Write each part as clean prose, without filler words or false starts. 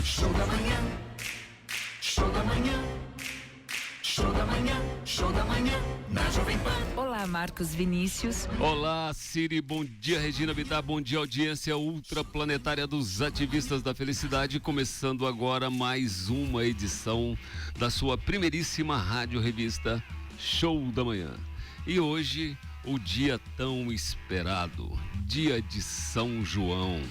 Show da manhã, show da manhã, show da manhã, show da manhã, na Jovem Pan. Olá, Marcos Vinícius. Olá, Siri, bom dia, Regina Bittar, bom dia, audiência ultraplanetária dos ativistas da felicidade, começando agora mais uma edição da sua primeiríssima rádio revista Show da Manhã. E hoje, o dia tão esperado, dia de São João.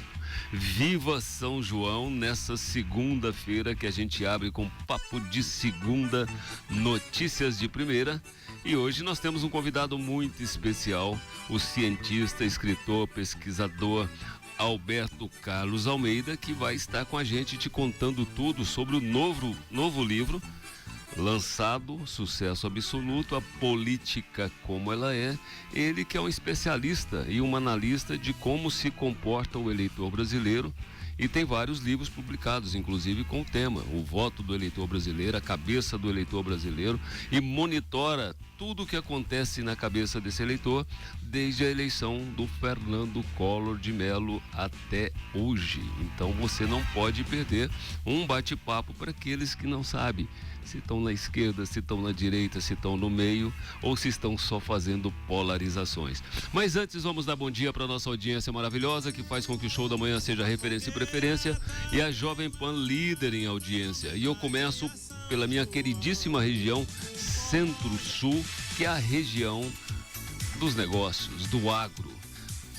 Viva São João nessa segunda-feira que a gente abre com papo de segunda, notícias de primeira. E hoje nós temos um convidado muito especial, o cientista, escritor, pesquisador Alberto Carlos Almeida, que vai estar com a gente te contando tudo sobre o novo livro lançado, sucesso absoluto, A Política Como Ela É. Ele que é um especialista e um analista de como se comporta o eleitor brasileiro e tem vários livros publicados, inclusive com o tema O Voto do Eleitor Brasileiro, a Cabeça do Eleitor Brasileiro, e monitora tudo o que acontece na cabeça desse eleitor desde a eleição do Fernando Collor de Mello até hoje. Então você não pode perder um bate-papo para aqueles que não sabem se estão na esquerda, se estão na direita, se estão no meio ou se estão só fazendo polarizações. Mas antes vamos dar bom dia para nossa audiência maravilhosa que faz com que o Show da Manhã seja referência e preferência e a Jovem Pan líder em audiência. E eu começo pela minha queridíssima região Centro-Sul, que é a região dos negócios, do agro,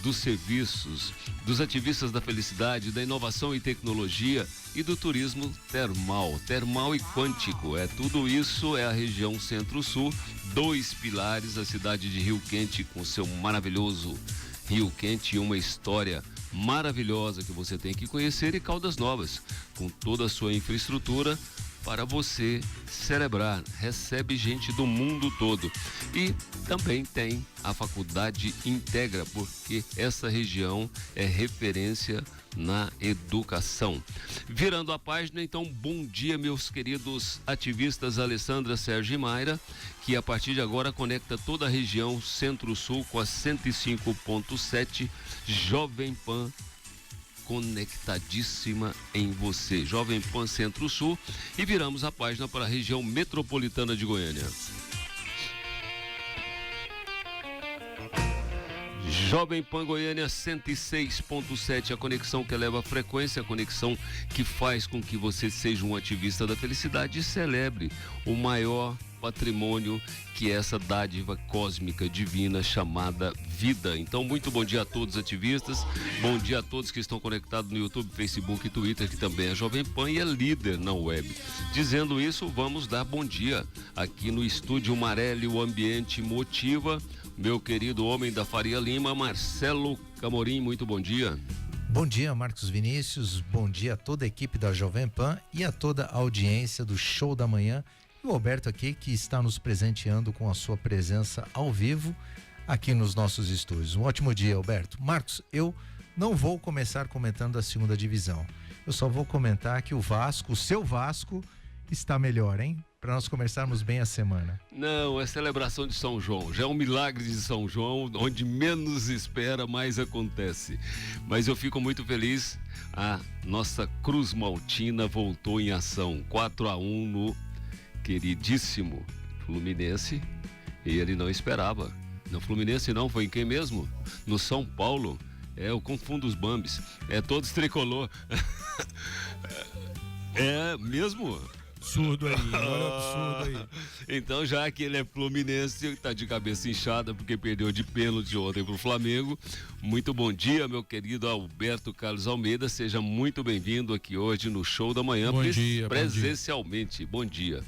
dos serviços, dos ativistas da felicidade, da inovação e tecnologia e do turismo termal e quântico. Tudo isso é a região Centro-Sul, dois pilares, a cidade de Rio Quente com seu maravilhoso Rio Quente e uma história maravilhosa que você tem que conhecer, e Caldas Novas, com toda a sua infraestrutura para você celebrar, recebe gente do mundo todo. E também tem a Faculdade Integra, porque essa região é referência na educação. Virando a página, então, bom dia, meus queridos ativistas Alessandra, Sérgio e Mayra, que a partir de agora conecta toda a região Centro-Sul com a 105.7 Jovem Pan, conectadíssima em você, Jovem Pan Centro-Sul, e viramos a página para a região metropolitana de Goiânia. Jovem Pan Goiânia 106.7, a conexão que eleva a frequência, a conexão que faz com que você seja um ativista da felicidade e celebre o maior patrimônio que é essa dádiva cósmica divina chamada vida. Então, muito bom dia a todos os ativistas, bom dia a todos que estão conectados no YouTube, Facebook e Twitter, que também é Jovem Pan e é líder na web. Dizendo isso, vamos dar bom dia aqui no Estúdio Marelli, o ambiente motiva, meu querido homem da Faria Lima, Marcelo Camorim, muito bom dia. Bom dia, Marcos Vinícius, bom dia a toda a equipe da Jovem Pan e a toda a audiência do Show da Manhã. E o Alberto aqui, que está nos presenteando com a sua presença ao vivo aqui nos nossos estúdios. Um ótimo dia, Alberto. Marcos, eu não vou começar comentando a segunda divisão. Eu só vou comentar que o Vasco, o seu Vasco, está melhor, hein? Para nós começarmos bem a semana. Não, é celebração de São João, já é um milagre de São João, onde menos espera, mais acontece. Mas eu fico muito feliz, a nossa Cruz Maltina voltou em ação, 4-1 no queridíssimo Fluminense, e ele não esperava. No Fluminense não, foi em quem mesmo? No São Paulo. Eu confundo os bambis, todos tricolor. É mesmo? Absurdo aí, olha absurdo aí. Então, já que ele é fluminense, tá de cabeça inchada porque perdeu de pênalti ontem pro Flamengo. Muito bom dia, meu querido Alberto Carlos Almeida, seja muito bem-vindo aqui hoje no Show da Manhã, presencialmente. Bom dia.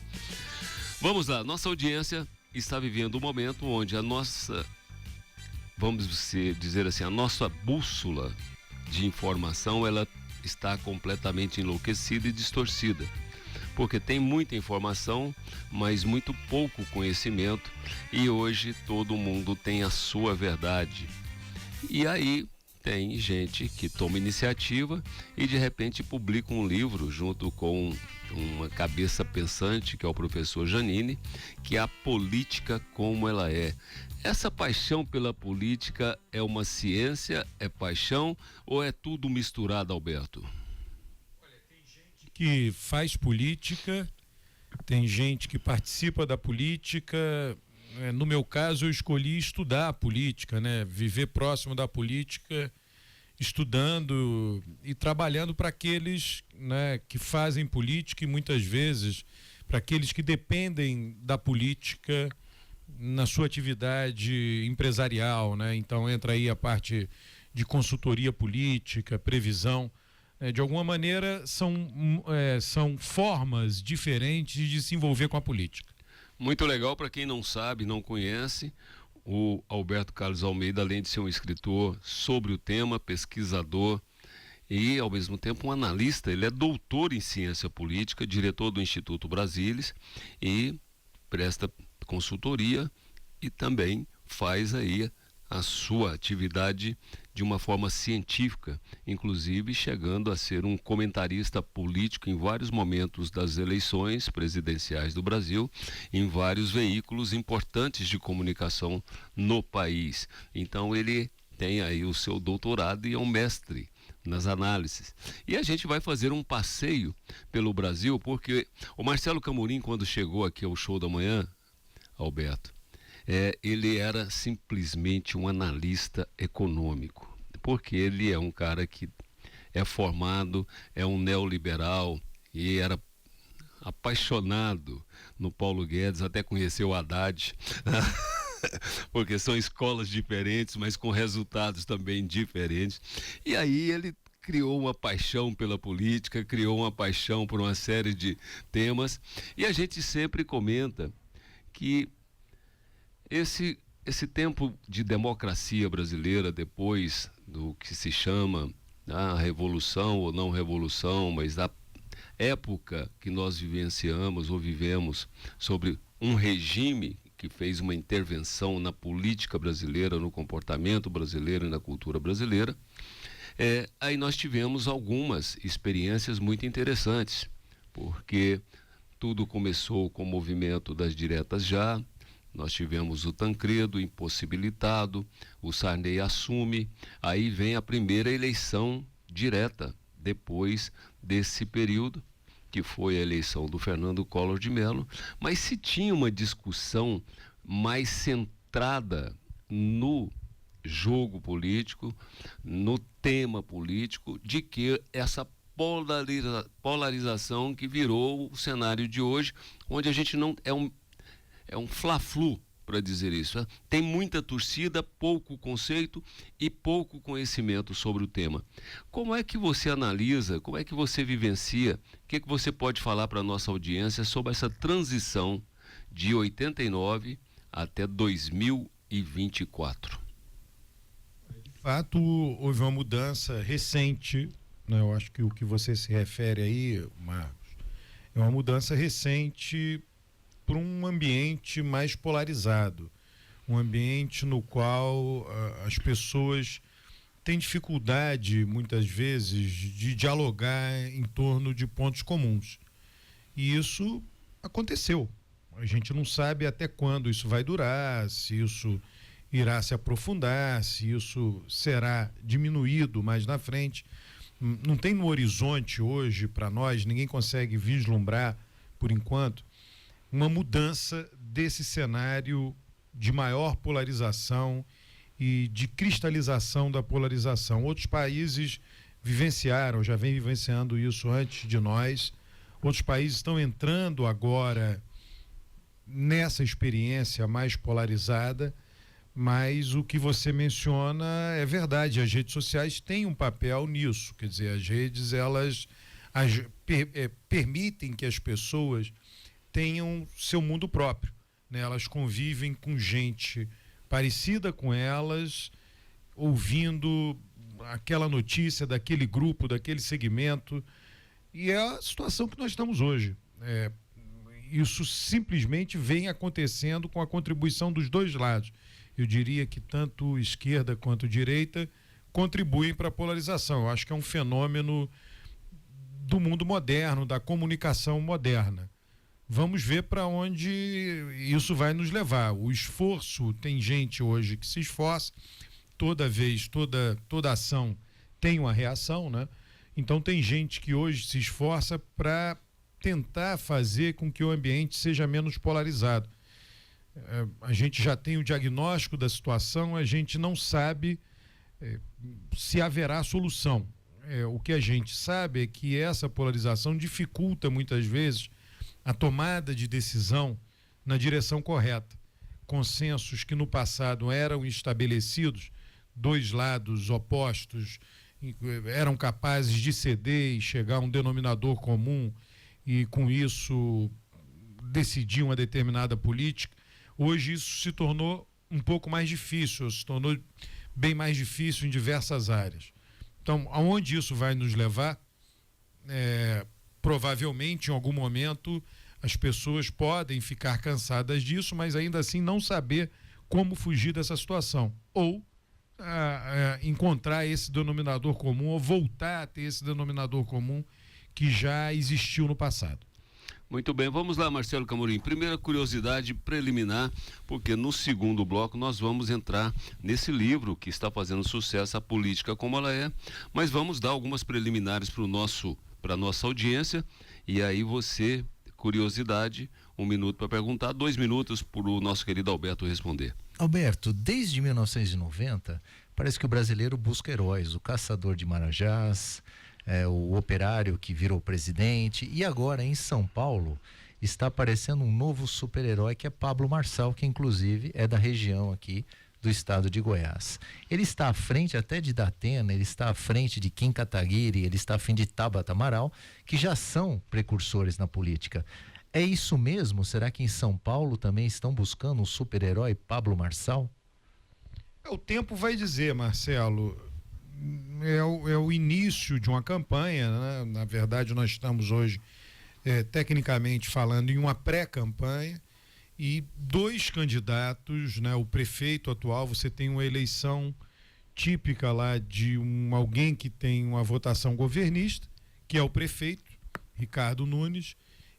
Vamos lá, nossa audiência está vivendo um momento onde a nossa, vamos dizer assim, a nossa bússola de informação, ela está completamente enlouquecida e distorcida. Porque tem muita informação, mas muito pouco conhecimento, e hoje todo mundo tem a sua verdade. E aí tem gente que toma iniciativa e de repente publica um livro junto com uma cabeça pensante, que é o professor Janine, que é A Política Como Ela É. Essa paixão pela política é uma ciência, é paixão ou é tudo misturado, Alberto? que faz política, tem gente que participa da política. No meu caso, eu escolhi estudar a política, né? Viver próximo da política, estudando e trabalhando para aqueles, né, que fazem política e muitas vezes para aqueles que dependem da política na sua atividade empresarial, né? Então entra aí a parte de consultoria política, previsão. De alguma maneira são formas diferentes de se envolver com a política. Muito legal. Para quem não sabe, não conhece, o Alberto Carlos Almeida, além de ser um escritor sobre o tema, pesquisador e, ao mesmo tempo, um analista, ele é doutor em ciência política, diretor do Instituto Brasilis e presta consultoria e também faz aí a sua atividade de uma forma científica, inclusive chegando a ser um comentarista político em vários momentos das eleições presidenciais do Brasil, em vários veículos importantes de comunicação no país. Então ele tem aí o seu doutorado e é um mestre nas análises. E a gente vai fazer um passeio pelo Brasil, porque o Marcelo Camorim, quando chegou aqui ao Show da Manhã, Alberto, ele era simplesmente um analista econômico, porque ele é um cara que é formado, é um neoliberal e era apaixonado no Paulo Guedes, até conheceu o Haddad, porque são escolas diferentes, mas com resultados também diferentes. E aí ele criou uma paixão pela política, criou uma paixão por uma série de temas, e a gente sempre comenta que esse tempo de democracia brasileira, depois do que se chama a revolução ou não revolução, mas a época que nós vivenciamos ou vivemos sobre um regime que fez uma intervenção na política brasileira, no comportamento brasileiro e na cultura brasileira, aí nós tivemos algumas experiências muito interessantes, porque tudo começou com o movimento das diretas já. Nós tivemos o Tancredo impossibilitado, o Sarney assume, aí vem a primeira eleição direta, depois desse período, que foi a eleição do Fernando Collor de Mello, mas se tinha uma discussão mais centrada no jogo político, no tema político, de que essa polarização que virou o cenário de hoje, onde a gente não é um fla-flu, para dizer isso. Tem muita torcida, pouco conceito e pouco conhecimento sobre o tema. Como é que você analisa, como é que você vivencia, o que você pode falar para a nossa audiência sobre essa transição de 89 até 2024? De fato, houve uma mudança recente, né? Eu acho que o que você se refere aí, Marcos, é uma mudança recente para um ambiente mais polarizado, um ambiente no qual as pessoas têm dificuldade, muitas vezes, de dialogar em torno de pontos comuns. E isso aconteceu. A gente não sabe até quando isso vai durar, se isso irá se aprofundar, se isso será diminuído mais na frente. Não tem no horizonte hoje, para nós, ninguém consegue vislumbrar, por enquanto, uma mudança desse cenário de maior polarização e de cristalização da polarização. Outros países vivenciaram, já vem vivenciando isso antes de nós. Outros países estão entrando agora nessa experiência mais polarizada, mas o que você menciona é verdade. As redes sociais têm um papel nisso, quer dizer, as redes permitem que as pessoas tenham seu mundo próprio, né? Elas convivem com gente parecida com elas, ouvindo aquela notícia daquele grupo, daquele segmento, e é a situação que nós estamos hoje. Isso simplesmente vem acontecendo com a contribuição dos dois lados. Eu diria que tanto esquerda quanto direita contribuem para a polarização. Eu acho que é um fenômeno do mundo moderno, da comunicação moderna. Vamos ver para onde isso vai nos levar. O esforço, tem gente hoje que se esforça, toda ação tem uma reação, né? Então tem gente que hoje se esforça para tentar fazer com que o ambiente seja menos polarizado. A gente já tem o diagnóstico da situação, a gente não sabe se haverá solução. O que a gente sabe é que essa polarização dificulta muitas vezes a tomada de decisão na direção correta. Consensos que no passado eram estabelecidos, dois lados opostos eram capazes de ceder e chegar a um denominador comum e com isso decidir uma determinada política. Hoje isso se tornou um pouco mais difícil, se tornou bem mais difícil em diversas áreas. Então, aonde isso vai nos levar? Provavelmente, em algum momento, as pessoas podem ficar cansadas disso, mas ainda assim não saber como fugir dessa situação. Ou encontrar esse denominador comum, ou voltar a ter esse denominador comum que já existiu no passado. Muito bem, vamos lá, Marcelo Camorim. Primeira curiosidade preliminar, porque no segundo bloco nós vamos entrar nesse livro que está fazendo sucesso, A Política Como Ela É, mas vamos dar algumas preliminares para a nossa audiência, e aí você, curiosidade, 1 minuto para perguntar, 2 minutos para o nosso querido Alberto responder. Alberto, desde 1990, parece que o brasileiro busca heróis, o caçador de marajás, o operário que virou presidente, e agora em São Paulo está aparecendo um novo super-herói que é Pablo Marçal, que inclusive é da região aqui do estado de Goiás. Ele está à frente até de Datena, ele está à frente de Kim Kataguiri, ele está à frente de Tabata Amaral, que já são precursores na política. É isso mesmo? Será que em São Paulo também estão buscando um super-herói, Pablo Marçal? O tempo vai dizer, Marcelo. É o início de uma campanha, né? Na verdade, nós estamos hoje, tecnicamente falando, em uma pré-campanha, e 2 candidatos, né? O prefeito atual, você tem uma eleição típica lá de alguém que tem uma votação governista, que é o prefeito, Ricardo Nunes,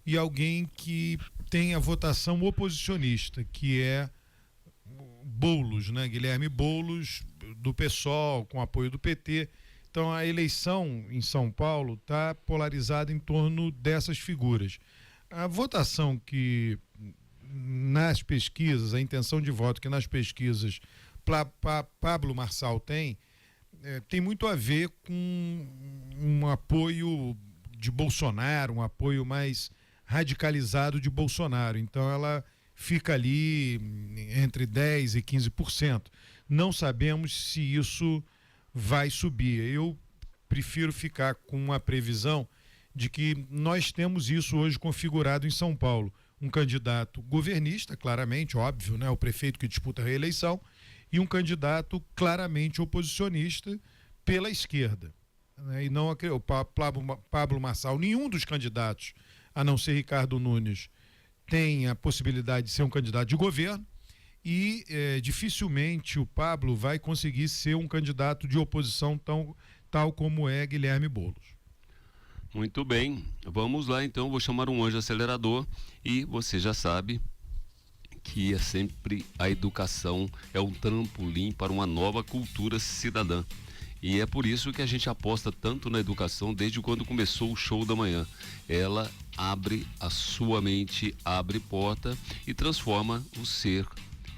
e alguém que tem a votação oposicionista, que é Boulos, né? Guilherme Boulos, do PSOL, com apoio do PT. Então a eleição em São Paulo está polarizada em torno dessas figuras. A votação que nas pesquisas, a intenção de voto que nas pesquisas Pablo Marçal tem muito a ver com um apoio de Bolsonaro, um apoio mais radicalizado de Bolsonaro. Então ela fica ali entre 10% e 15%. Não sabemos se isso vai subir. Eu prefiro ficar com uma previsão de que nós temos isso hoje configurado em São Paulo. Um candidato governista, claramente, óbvio, né? O prefeito que disputa a reeleição, e um candidato claramente oposicionista pela esquerda. Né? E não o Pablo Marçal, nenhum dos candidatos, a não ser Ricardo Nunes, tem a possibilidade de ser um candidato de governo, e dificilmente o Pablo vai conseguir ser um candidato de oposição tal como é Guilherme Boulos. Muito bem, vamos lá então, vou chamar um anjo acelerador, e você já sabe que é sempre a educação é um trampolim para uma nova cultura cidadã. E é por isso que a gente aposta tanto na educação desde quando começou o Show da Manhã. Ela abre a sua mente, abre porta e transforma o ser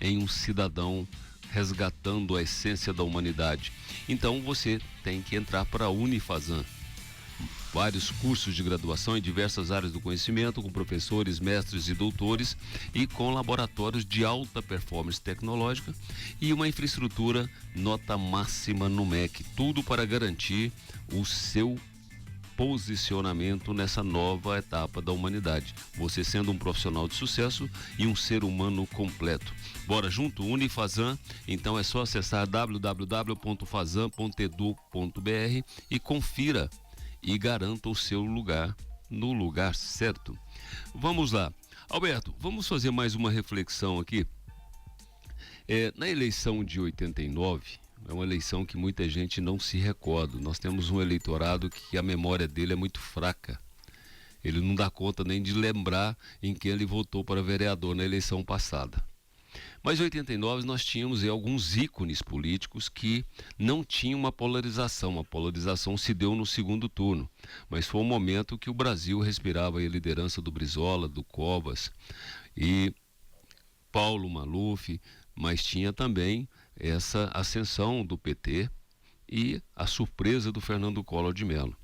em um cidadão, resgatando a essência da humanidade. Então você tem que entrar para a Unifazan. Vários cursos de graduação em diversas áreas do conhecimento, com professores, mestres e doutores, e com laboratórios de alta performance tecnológica e uma infraestrutura nota máxima no MEC. Tudo para garantir o seu posicionamento nessa nova etapa da humanidade. Você sendo um profissional de sucesso e um ser humano completo. Bora junto, Unifazan. Então é só acessar www.fazan.edu.br e confira e garanta o seu lugar no lugar certo. Vamos lá. Alberto, vamos fazer mais uma reflexão aqui. Na eleição de 89, é uma eleição que muita gente não se recorda. Nós temos um eleitorado que a memória dele é muito fraca. Ele não dá conta nem de lembrar em quem ele votou para vereador na eleição passada. Mas em 89 nós tínhamos alguns ícones políticos que não tinham uma polarização. A polarização se deu no segundo turno, mas foi um momento que o Brasil respirava a liderança do Brizola, do Covas e Paulo Maluf, mas tinha também essa ascensão do PT e a surpresa do Fernando Collor de Mello.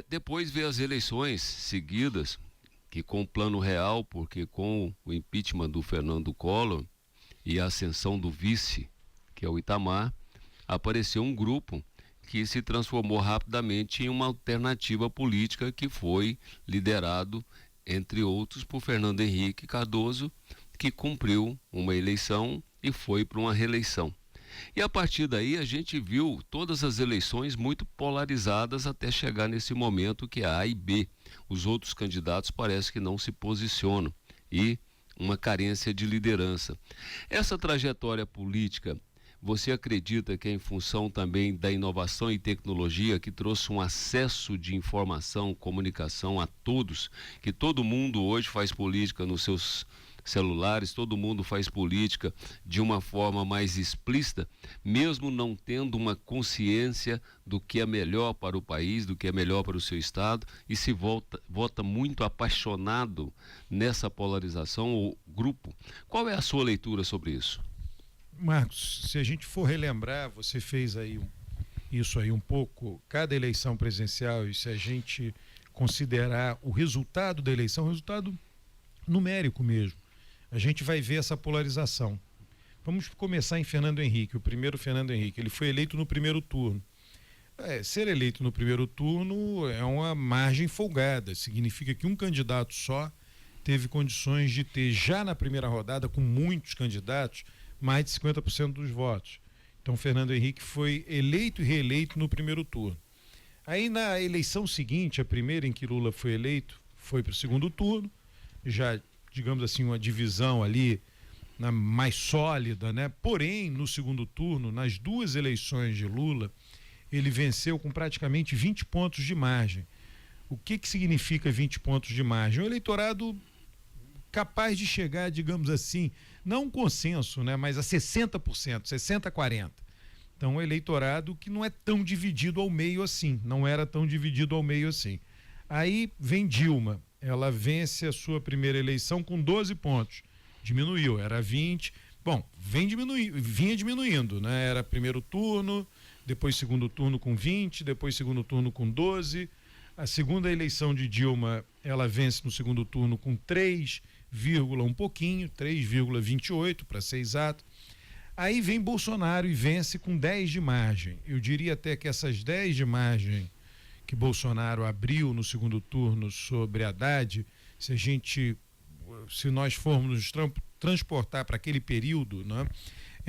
Depois veio as eleições seguidas, que com o plano real, porque com o impeachment do Fernando Collor e a ascensão do vice, que é o Itamar, apareceu um grupo que se transformou rapidamente em uma alternativa política que foi liderado, entre outros, por Fernando Henrique Cardoso, que cumpriu uma eleição e foi para uma reeleição. E a partir daí a gente viu todas as eleições muito polarizadas até chegar nesse momento que é A e B. Os outros candidatos parece que não se posicionam e uma carência de liderança. Essa trajetória política, você acredita que é em função também da inovação e tecnologia que trouxe um acesso de informação, comunicação a todos, que todo mundo hoje faz política nos seus celulares, todo mundo faz política de uma forma mais explícita, mesmo não tendo uma consciência do que é melhor para o país, do que é melhor para o seu estado, e se vota muito apaixonado nessa polarização ou grupo. Qual é a sua leitura sobre isso? Marcos, se a gente for relembrar, você fez aí isso aí um pouco, cada eleição presidencial, e se a gente considerar o resultado da eleição, resultado numérico mesmo, a gente vai ver essa polarização. Vamos começar em Fernando Henrique, o primeiro Fernando Henrique. Ele foi eleito no primeiro turno. Ser eleito no primeiro turno é uma margem folgada. Significa que um candidato só teve condições de ter, já na primeira rodada, com muitos candidatos, mais de 50% dos votos. Então, Fernando Henrique foi eleito e reeleito no primeiro turno. Aí, na eleição seguinte, a primeira em que Lula foi eleito, foi para o segundo turno, já, digamos assim, uma divisão ali mais sólida, né? Porém, no segundo turno, nas duas eleições de Lula, ele venceu com praticamente 20 pontos de margem. O que significa 20 pontos de margem? Um eleitorado capaz de chegar, digamos assim, não um consenso, né? Mas a 60%, 60-40%. Então, um eleitorado que não é tão dividido ao meio assim, não era tão dividido ao meio assim. Aí vem Dilma. Ela vence a sua primeira eleição com 12 pontos. Diminuiu, era 20. Bom, vinha diminuindo, né? Era primeiro turno, depois segundo turno com 20, depois segundo turno com 12. A segunda eleição de Dilma, ela vence no segundo turno com 3, um pouquinho, 3,28 para ser exato. Aí vem Bolsonaro e vence com 10 de margem. Eu diria até que essas 10 de margem que Bolsonaro abriu no segundo turno sobre Haddad, se nós formos nos transportar para aquele período, né,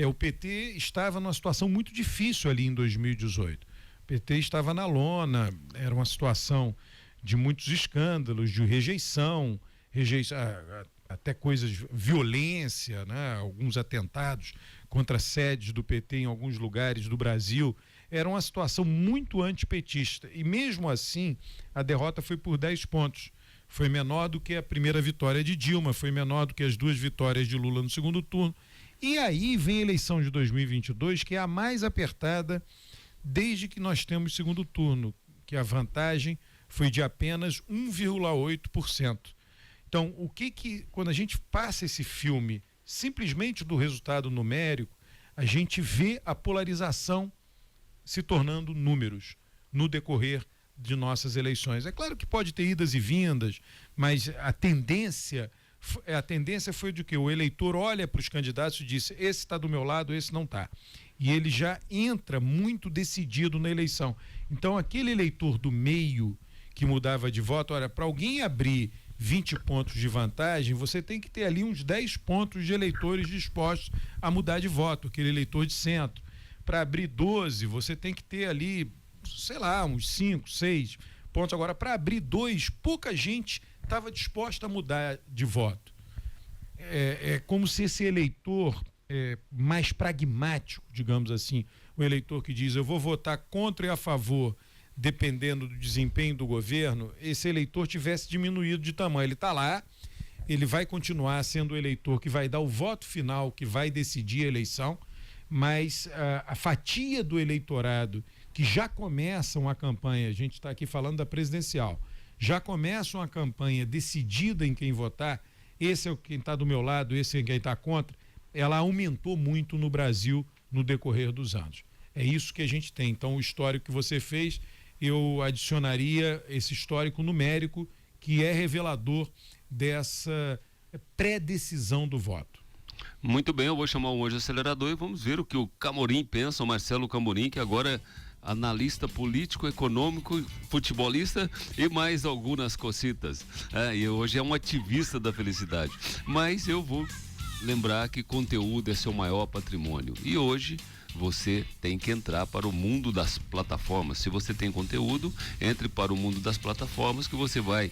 o PT estava numa situação muito difícil ali em 2018. O PT estava na lona, era uma situação de muitos escândalos, de rejeição, até coisas, violência, né, alguns atentados contra sedes do PT em alguns lugares do Brasil. Era uma situação muito antipetista e mesmo assim a derrota foi por 10 pontos. Foi menor do que a primeira vitória de Dilma, foi menor do que as duas vitórias de Lula no segundo turno. E aí vem a eleição de 2022, que é a mais apertada desde que nós temos segundo turno, que a vantagem foi de apenas 1,8%. Então, quando a gente passa esse filme simplesmente do resultado numérico, a gente vê a polarização se tornando números no decorrer de nossas eleições. É claro que pode ter idas e vindas, mas a tendência foi de que o eleitor olha para os candidatos e diz: esse está do meu lado, esse não está. E ele já entra muito decidido na eleição. Então, aquele eleitor do meio que mudava de voto, olha, para alguém abrir 20 pontos de vantagem, você tem que ter ali uns 10 pontos de eleitores dispostos a mudar de voto, aquele eleitor de centro. Para abrir 12, você tem que ter ali, sei lá, uns 5, 6 pontos. Agora, para abrir 2, pouca gente estava disposta a mudar de voto. É como se esse eleitor mais pragmático, digamos assim, o eleitor que diz: eu vou votar contra e a favor, dependendo do desempenho do governo, esse eleitor tivesse diminuído de tamanho. Ele está lá, ele vai continuar sendo o eleitor que vai dar o voto final, que vai decidir a eleição, mas a fatia do eleitorado que já começam a campanha, a gente está aqui falando da presidencial, já começam a campanha decidida em quem votar, esse é quem está do meu lado, esse é quem está contra, ela aumentou muito no Brasil no decorrer dos anos. É isso que a gente tem. Então, o histórico que você fez, eu adicionaria esse histórico numérico que é revelador dessa pré-decisão do voto. Muito bem, eu vou chamar o Anjo Acelerador e vamos ver o que o Camorim pensa, o Marcelo Camorim, que agora é analista político, econômico, futebolista e mais algumas cocitas. E hoje é um ativista da felicidade. Mas eu vou lembrar que conteúdo é seu maior patrimônio. E hoje você tem que entrar para o mundo das plataformas. Se você tem conteúdo, entre para o mundo das plataformas, que você vai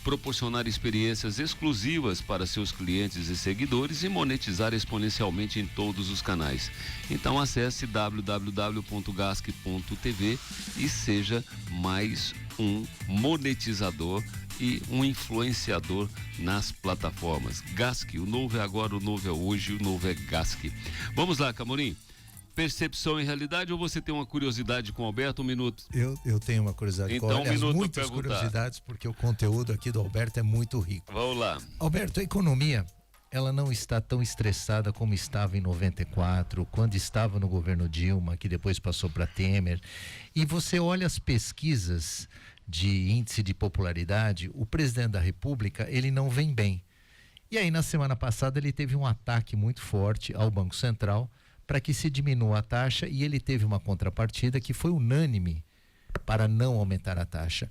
proporcionar experiências exclusivas para seus clientes e seguidores e monetizar exponencialmente em todos os canais. Então acesse www.gasque.tv e seja mais um monetizador e um influenciador nas plataformas. Gasque, o novo é agora, o novo é hoje, o novo é Gasque. Vamos lá, Camorim. Percepção e realidade, ou você tem uma curiosidade com o Alberto? Um minuto. Eu tenho uma curiosidade então, com um minuto muitas perguntar. curiosidades, porque o conteúdo aqui do Alberto é muito rico. Vamos lá. Alberto, a economia, ela não está tão estressada como estava em 94, quando estava no governo Dilma, que depois passou para Temer. E você olha as pesquisas de índice de popularidade, o presidente da República, ele não vem bem. E aí, na semana passada, ele teve um ataque muito forte ao Banco Central para que se diminua a taxa, e ele teve uma contrapartida que foi unânime para não aumentar a taxa.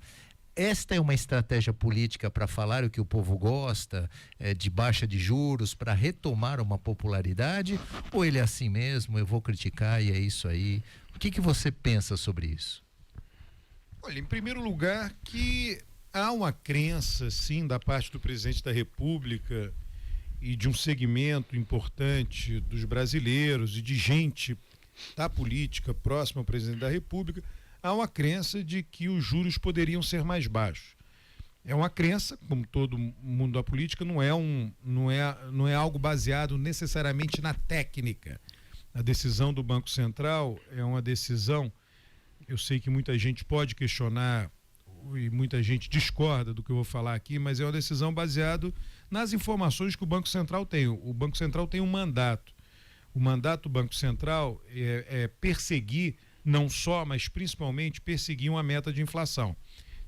Esta é uma estratégia política para falar o que o povo gosta, de baixa de juros, para retomar uma popularidade, ou ele é assim mesmo, eu vou criticar e é isso aí? O que você pensa sobre isso? Olha, em primeiro lugar, que há uma crença, sim, da parte do presidente da República e de um segmento importante dos brasileiros e de gente da política próxima ao presidente da República, há uma crença de que os juros poderiam ser mais baixos. É uma crença, como todo mundo da política, não é algo baseado necessariamente na técnica. A decisão do Banco Central é uma decisão, eu sei que muita gente pode questionar e muita gente discorda do que eu vou falar aqui, mas é uma decisão baseada nas informações que o Banco Central tem. O Banco Central tem um mandato. O mandato do Banco Central é perseguir, não só, mas principalmente perseguir uma meta de inflação.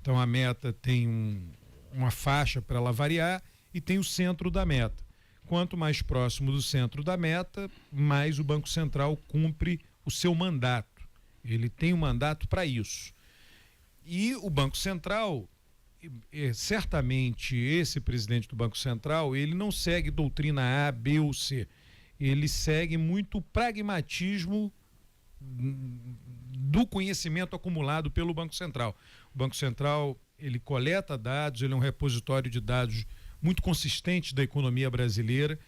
Então a meta tem uma faixa para ela variar e tem o centro da meta. Quanto mais próximo do centro da meta, mais o Banco Central cumpre o seu mandato. Ele tem um mandato para isso. E o Banco Central, certamente esse presidente do Banco Central, ele não segue doutrina A, B ou C. Ele segue muito o pragmatismo do conhecimento acumulado pelo Banco Central. O Banco Central, ele coleta dados, ele é um repositório de dados muito consistente da economia brasileira,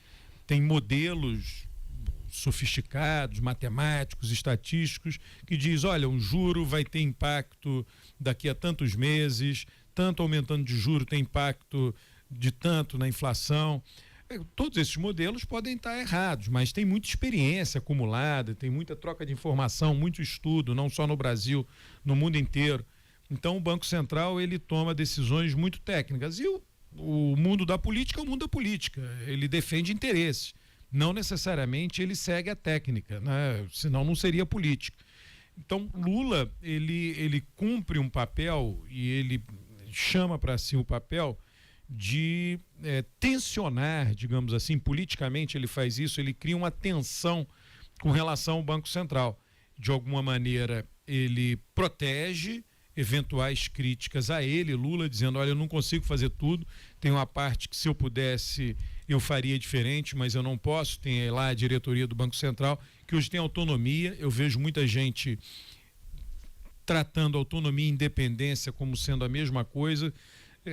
tem modelos sofisticados, matemáticos, estatísticos, que diz, olha, um juro vai ter impacto daqui a tantos meses, tanto aumentando de juro tem impacto de tanto na inflação. Todos esses modelos podem estar errados, mas tem muita experiência acumulada, tem muita troca de informação, muito estudo, não só no Brasil, no mundo inteiro. Então o Banco Central, ele toma decisões muito técnicas. E o mundo da política é o mundo da política, ele defende interesses. Não necessariamente ele segue a técnica, né? Senão não seria político. Então Lula, ele cumpre um papel e ele chama para si o papel de tensionar, digamos assim, politicamente ele faz isso, ele cria uma tensão com relação ao Banco Central. De alguma maneira ele protege eventuais críticas a ele, Lula, dizendo, olha, eu não consigo fazer tudo, tem uma parte que se eu pudesse eu faria diferente, mas eu não posso. Tem lá a diretoria do Banco Central, que hoje tem autonomia. Eu vejo muita gente tratando autonomia e independência como sendo a mesma coisa.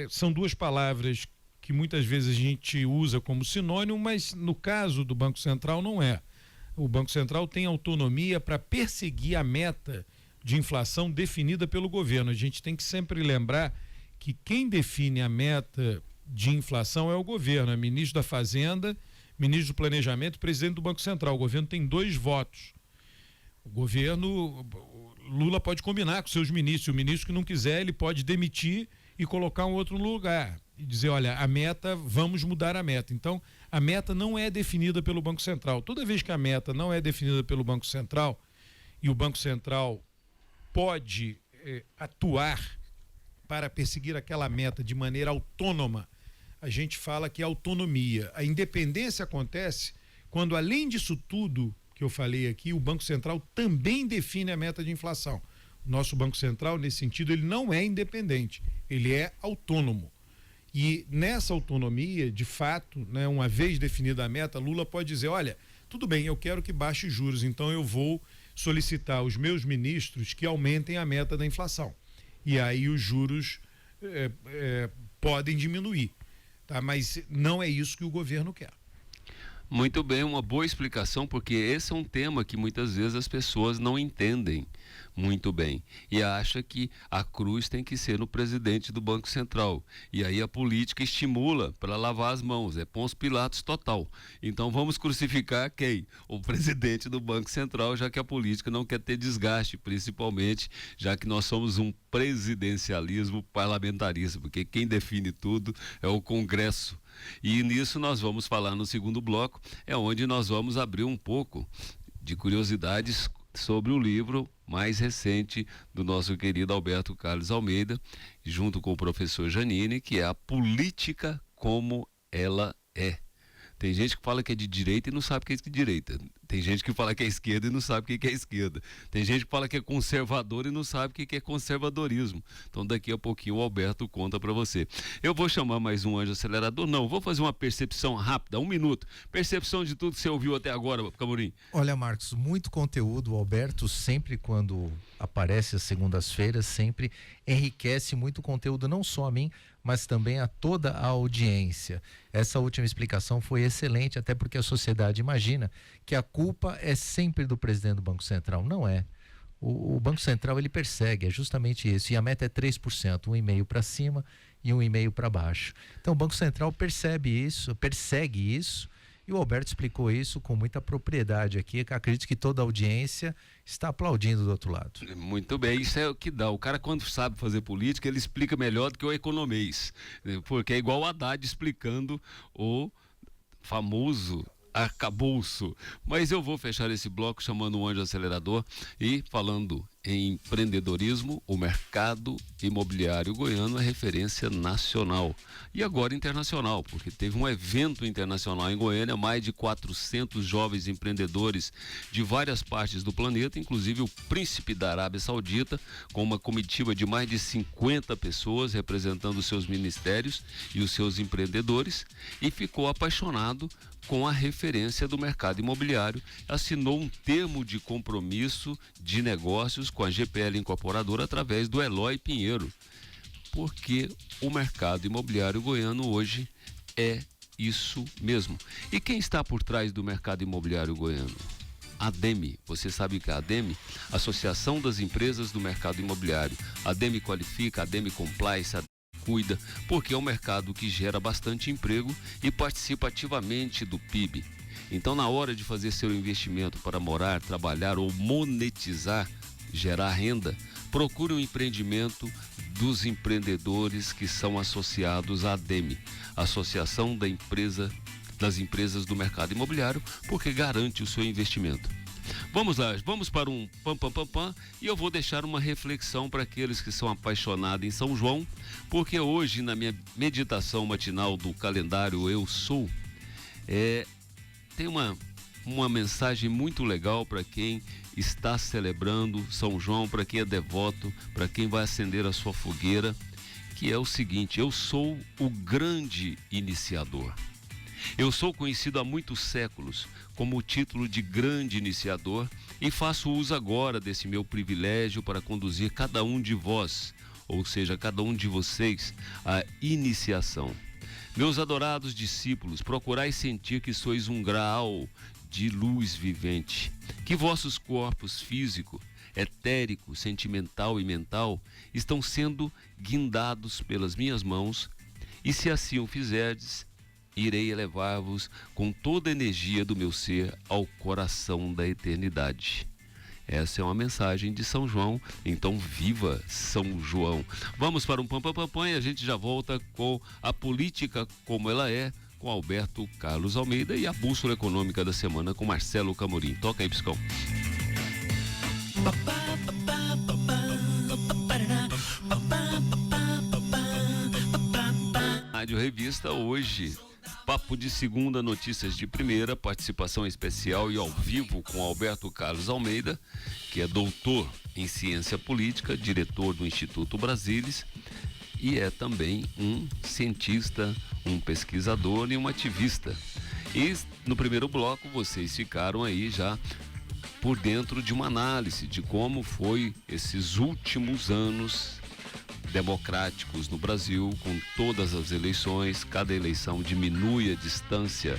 São duas palavras que muitas vezes a gente usa como sinônimo, mas no caso do Banco Central não é. O Banco Central tem autonomia para perseguir a meta de inflação definida pelo governo. A gente tem que sempre lembrar que quem define a meta de inflação é o governo, é ministro da Fazenda, ministro do Planejamento e presidente do Banco Central. O governo tem 2 votos. O governo, Lula pode combinar com seus ministros. O ministro que não quiser, ele pode demitir e colocar um outro no lugar. E dizer, olha, a meta, vamos mudar a meta. Então, a meta não é definida pelo Banco Central. Toda vez que a meta não é definida pelo Banco Central e o Banco Central pode atuar para perseguir aquela meta de maneira autônoma, a gente fala que é autonomia. A independência acontece quando, além disso tudo que eu falei aqui, o Banco Central também define a meta de inflação. O nosso Banco Central, nesse sentido, ele não é independente, ele é autônomo. E nessa autonomia, de fato, né, uma vez definida a meta, Lula pode dizer, olha, tudo bem, eu quero que baixe juros, então eu vou solicitar aos meus ministros que aumentem a meta da inflação. E aí os juros podem diminuir, tá? Mas não é isso que o governo quer. Muito bem, uma boa explicação, porque esse é um tema que muitas vezes as pessoas não entendem muito bem e acha que a cruz tem que ser no presidente do Banco Central, e aí a política estimula para lavar as mãos, é Pôncio Pilatos total. Então vamos crucificar quem? O presidente do Banco Central, já que a política não quer ter desgaste, principalmente já que nós somos um presidencialismo parlamentarista, porque quem define tudo é o Congresso. E nisso nós vamos falar no segundo bloco, é onde nós vamos abrir um pouco de curiosidades sobre o livro mais recente do nosso querido Alberto Carlos Almeida, junto com o professor Janine, que é A Política Como Ela É. Tem gente que fala que é de direita e não sabe o que é de direita. Tem gente que fala que é esquerda e não sabe o que é esquerda. Tem gente que fala que é conservador e não sabe o que é conservadorismo. Então daqui a pouquinho o Alberto conta para você. Eu vou chamar mais um anjo acelerador? Não, vou fazer uma percepção rápida, 1 minuto. Percepção de tudo que você ouviu até agora, Camorim. Olha, Marcos, muito conteúdo. O Alberto sempre, quando aparece às segundas-feiras, sempre enriquece muito conteúdo, não só a mim, mas também a toda a audiência. Essa última explicação foi excelente, até porque a sociedade imagina que a culpa é sempre do presidente do Banco Central. Não é. O Banco Central, ele persegue, é justamente isso. E a meta é 3%, 1,5% para cima e 1,5% para baixo. Então o Banco Central persegue isso, e o Alberto explicou isso com muita propriedade aqui. Acredito que toda a audiência está aplaudindo do outro lado. Muito bem, isso é o que dá. O cara, quando sabe fazer política, ele explica melhor do que o economês, porque é igual o Haddad explicando o famoso arcabouço. Mas eu vou fechar esse bloco chamando um anjo acelerador e falando em empreendedorismo. O mercado imobiliário goiano é referência nacional e agora internacional, porque teve um evento internacional em Goiânia, mais de 400 jovens empreendedores de várias partes do planeta, inclusive o príncipe da Arábia Saudita, com uma comitiva de mais de 50 pessoas representando os seus ministérios e os seus empreendedores, e ficou apaixonado com a referência do mercado imobiliário, assinou um termo de compromisso de negócios com a GPL Incorporadora através do Eloy Pinheiro, porque o mercado imobiliário goiano hoje é isso mesmo. E quem está por trás do mercado imobiliário goiano? A ADEME. Você sabe que a ADEME, Associação das Empresas do Mercado Imobiliário, a ADEME qualifica, a ADEME compliance, a cuida, porque é um mercado que gera bastante emprego e participa ativamente do PIB. Então, na hora de fazer seu investimento para morar, trabalhar ou monetizar, gerar renda, procure um empreendimento dos empreendedores que são associados à ADEME, Associação das Empresas do Mercado Imobiliário, porque garante o seu investimento. Vamos lá, vamos para um pam, e eu vou deixar uma reflexão para aqueles que são apaixonados em São João, porque hoje, na minha meditação matinal do calendário Eu Sou, tem uma mensagem muito legal para quem está celebrando São João, para quem é devoto, para quem vai acender a sua fogueira, que é o seguinte: eu sou o grande iniciador. Eu sou conhecido há muitos séculos como o título de grande iniciador e faço uso agora desse meu privilégio para conduzir cada um de vós, ou seja, cada um de vocês, à iniciação. Meus adorados discípulos, procurai sentir que sois um grau de luz vivente, que vossos corpos físico, etérico, sentimental e mental estão sendo guindados pelas minhas mãos E se assim o fizerdes, irei elevar-vos com toda a energia do meu ser ao coração da eternidade. Essa é uma mensagem de São João, então viva São João. Vamos para um pam-pam-pam-pam e a gente já volta com a política como ela é, com Alberto Carlos Almeida e a bússola econômica da semana com Marcelo Camorim. Toca aí, Piscão. Rádio Revista hoje. Papo de segunda, notícias de primeira, participação especial e ao vivo com Alberto Carlos Almeida, que é doutor em ciência política, diretor do Instituto Brasilis e é também um cientista, um pesquisador e um ativista. E no primeiro bloco vocês ficaram aí já por dentro de uma análise de como foi esses últimos anos democráticos no Brasil, com todas as eleições. Cada eleição diminui a distância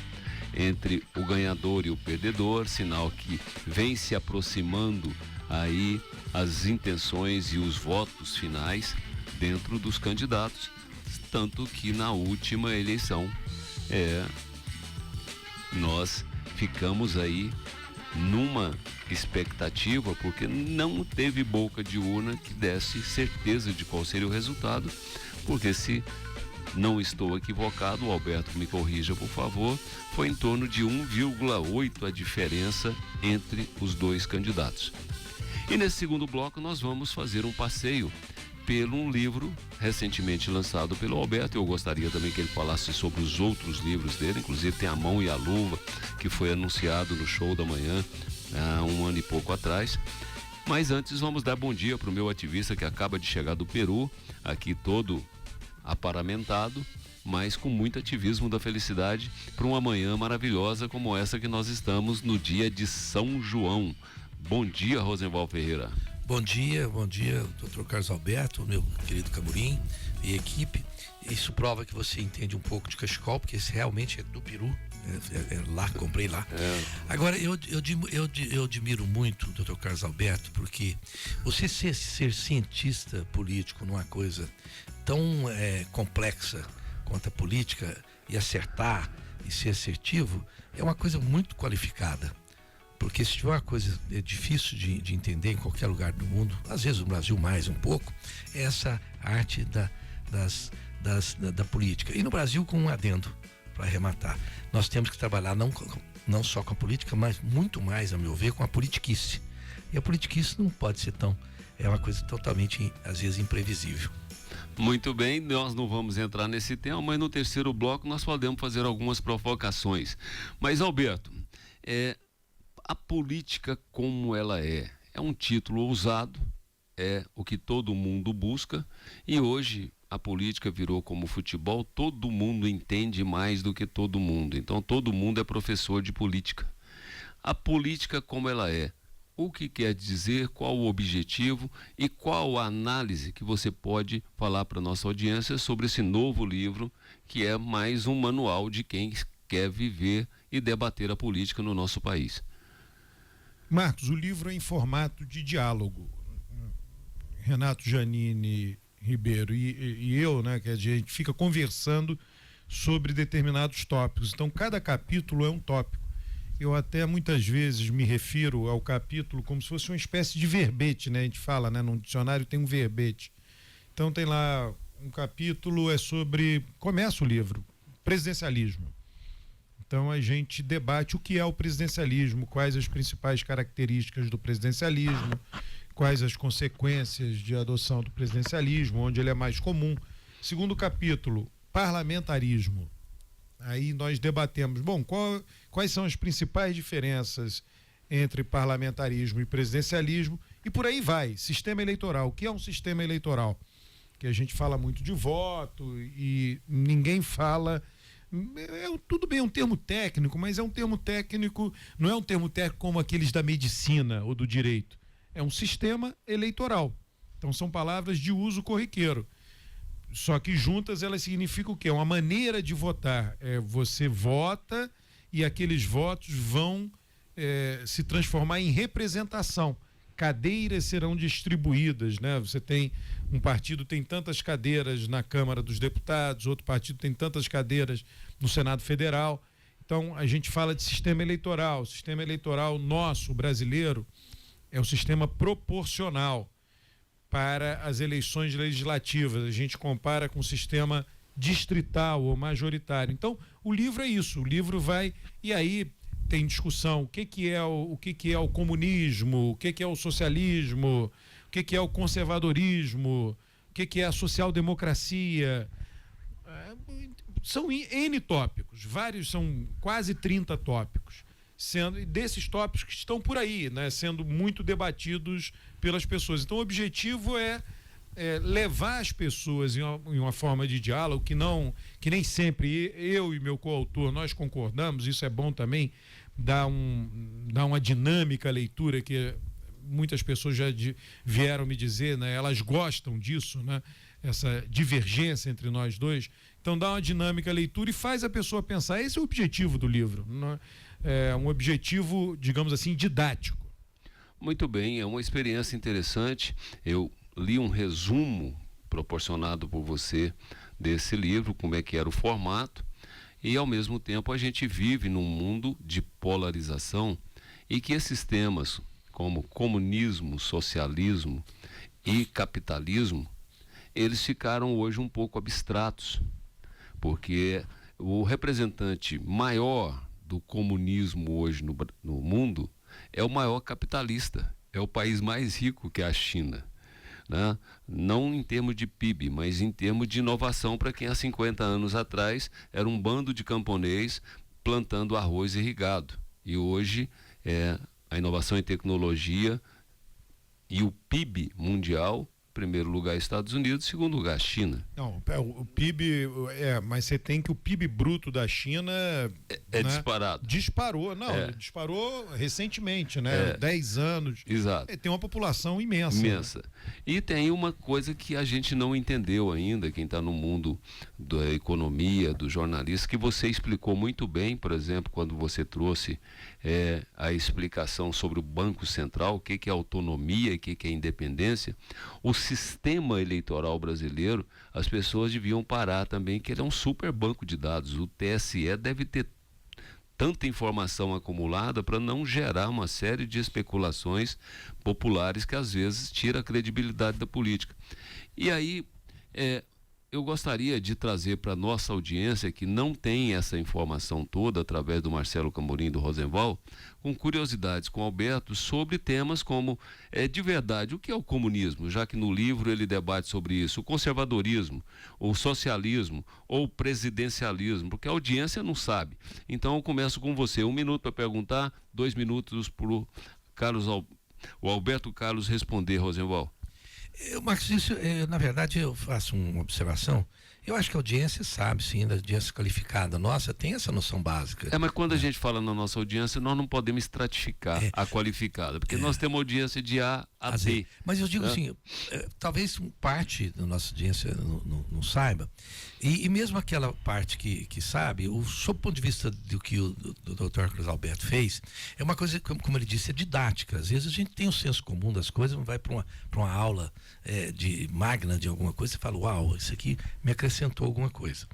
entre o ganhador e o perdedor, sinal que vem se aproximando aí as intenções e os votos finais dentro dos candidatos, tanto que na última eleição nós ficamos aí numa expectativa, porque não teve boca de urna que desse certeza de qual seria o resultado, porque se não estou equivocado, o Alberto me corrija por favor, foi em torno de 1,8 a diferença entre os dois candidatos. E nesse segundo bloco nós vamos fazer um passeio pelo um livro recentemente lançado pelo Alberto. Eu gostaria também que ele falasse sobre os outros livros dele, inclusive tem A Mão e a Luva, que foi anunciado no Show da Manhã há um ano e pouco atrás. Mas antes vamos dar bom dia para o meu ativista que acaba de chegar do Peru, aqui todo aparamentado, mas com muito ativismo da felicidade, para uma manhã maravilhosa como essa que nós estamos no dia de São João. Bom dia, Rosenval Ferreira. Bom dia, Dr. Carlos Alberto, meu querido Camorim e equipe. Isso prova que você entende um pouco de cachecol, porque esse realmente é do Peru, é lá, comprei lá. Agora, eu admiro muito o Dr. Carlos Alberto, porque você ser cientista político numa coisa tão complexa quanto a política, e acertar e ser assertivo, é uma coisa muito qualificada. Porque se tiver uma coisa difícil de entender em qualquer lugar do mundo, às vezes no Brasil mais um pouco, é essa arte da política. E no Brasil, com um adendo para arrematar, nós temos que trabalhar não só com a política, mas muito mais, a meu ver, com a politiquice. E a politiquice não pode ser é uma coisa totalmente, às vezes, imprevisível. Muito bem, nós não vamos entrar nesse tema, mas no terceiro bloco nós podemos fazer algumas provocações. Mas, Alberto, a política como ela é um título ousado, é o que todo mundo busca, e hoje a política virou como futebol, todo mundo entende mais do que todo mundo, então todo mundo é professor de política. A política como ela é, o que quer dizer, qual o objetivo e qual a análise que você pode falar para a nossa audiência sobre esse novo livro, que é mais um manual de quem quer viver e debater a política no nosso país. Marcos, o livro é em formato de diálogo. Renato Janine Ribeiro e eu, né, que a gente fica conversando sobre determinados tópicos. Então, cada capítulo é um tópico. Eu até muitas vezes me refiro ao capítulo como se fosse uma espécie de verbete, né? A gente fala, né, num dicionário tem um verbete. Então, tem lá um capítulo começa o livro, presidencialismo. Então a gente debate o que é o presidencialismo, quais as principais características do presidencialismo, quais as consequências de adoção do presidencialismo, onde ele é mais comum. Segundo capítulo, parlamentarismo. Aí nós debatemos, quais são as principais diferenças entre parlamentarismo e presidencialismo, e por aí vai. Sistema eleitoral. O que é um sistema eleitoral? Que a gente fala muito de voto e ninguém fala... tudo bem, é um termo técnico, mas é um termo técnico, não é um termo técnico como aqueles da medicina ou do direito. É um sistema eleitoral. Então são palavras de uso corriqueiro. Só que juntas elas significam o quê? Uma maneira de votar. Você vota e aqueles votos vão se transformar em representação, cadeiras serão distribuídas, né? Você tem um partido tem tantas cadeiras na Câmara dos Deputados, outro partido tem tantas cadeiras no Senado Federal. Então, a gente fala de sistema eleitoral. O sistema eleitoral nosso, brasileiro, é um sistema proporcional para as eleições legislativas. A gente compara com o sistema distrital ou majoritário. Então, o livro é isso. O livro vai... E aí tem discussão. O que é o comunismo? O que é o socialismo? O que é o conservadorismo? O que é a social-democracia? São N tópicos, são quase 30 tópicos, sendo desses tópicos que estão por aí, né, sendo muito debatidos pelas pessoas. Então o objetivo é levar as pessoas em uma forma de diálogo que nem sempre eu e meu coautor nós concordamos. Isso é bom também, dar uma dinâmica à leitura, que muitas pessoas já vieram me dizer, né, elas gostam disso, né, essa divergência entre nós dois. Então dá uma dinâmica à leitura e faz a pessoa pensar. Esse é o objetivo do livro, né? É um objetivo, digamos assim, didático. Muito bem, é uma experiência interessante. Eu li um resumo proporcionado por você desse livro, como é que era o formato, e ao mesmo tempo a gente vive num mundo de polarização e que esses temas como comunismo, socialismo e capitalismo, eles ficaram hoje um pouco abstratos, porque o representante maior do comunismo hoje no mundo é o maior capitalista, é o país mais rico, que é a China, né? Não em termos de PIB, mas em termos de inovação, para quem há 50 anos atrás era um bando de camponês plantando arroz irrigado. E hoje a inovação em tecnologia e o PIB mundial, primeiro lugar Estados Unidos, segundo lugar China. Não, o PIB, mas você tem que o PIB bruto da China... É né, disparado. Disparou, disparou recentemente, né? 10 anos. Exato. Tem uma população imensa. Imensa. Né? E tem uma coisa que a gente não entendeu ainda, quem está no mundo da economia, do jornalista, que você explicou muito bem, por exemplo, quando você trouxe a explicação sobre o Banco Central, o que é autonomia e o que é independência. O sistema eleitoral brasileiro, as pessoas deviam parar também, que ele é um super banco de dados. O TSE deve ter tanta informação acumulada para não gerar uma série de especulações populares que às vezes tira a credibilidade da política. E aí, eu gostaria de trazer para a nossa audiência, que não tem essa informação toda, através do Marcelo Camorim e do Rosenval, com curiosidades com o Alberto sobre temas como, de verdade, o que é o comunismo, já que no livro ele debate sobre isso, o conservadorismo, o socialismo ou o presidencialismo, porque a audiência não sabe. Então eu começo com você, 1 minuto para perguntar, 2 minutos para o Alberto Carlos responder, Rosenval. Marcos, na verdade, eu faço uma observação. Eu acho que a audiência sabe, sim, da audiência qualificada. Nossa, tem essa noção básica. Mas quando a gente fala na nossa audiência, nós não podemos estratificar a qualificada, porque nós temos audiência de A a D. Mas eu digo assim, talvez parte da nossa audiência não saiba, e mesmo aquela parte que sabe, sob o ponto de vista do que o Dr. Carlos Alberto fez, é uma coisa, como ele disse, é didática. Às vezes a gente tem o senso comum das coisas, vai para uma aula de magna de alguma coisa e fala, uau, isso aqui me acrescentou alguma coisa.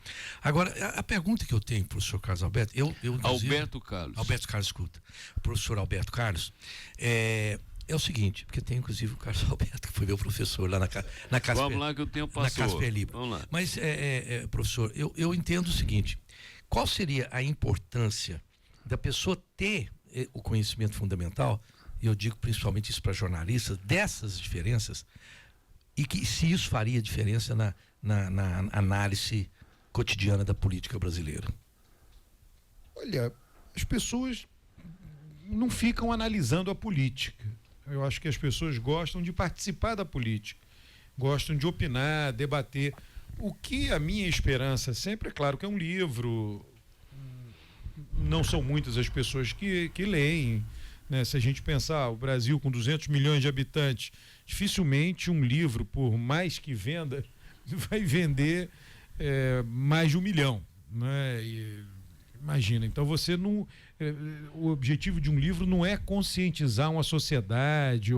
Agora, a pergunta que eu tenho para o professor Carlos Alberto, Alberto Carlos. Alberto Carlos, escuta. O professor Alberto Carlos, é o seguinte, porque tem inclusive o Carlos Alberto, que foi meu professor lá na Casper. Vamos lá que o tempo passou. Na Casper Libra. Vamos lá. Mas, professor, eu entendo o seguinte, qual seria a importância da pessoa ter o conhecimento fundamental, e eu digo principalmente isso para jornalistas, dessas diferenças, e que se isso faria diferença na análise cotidiana da política brasileira? Olha, as pessoas não ficam analisando a política. Eu acho que as pessoas gostam de participar da política, gostam de opinar, debater. O que a minha esperança sempre, é claro que é um livro, não são muitas as pessoas que leem, né? Se a gente pensar, o Brasil com 200 milhões de habitantes, dificilmente um livro, por mais que venda, vai vender mais de 1 milhão, né? Imagina, então você não. O objetivo de um livro não é conscientizar uma sociedade,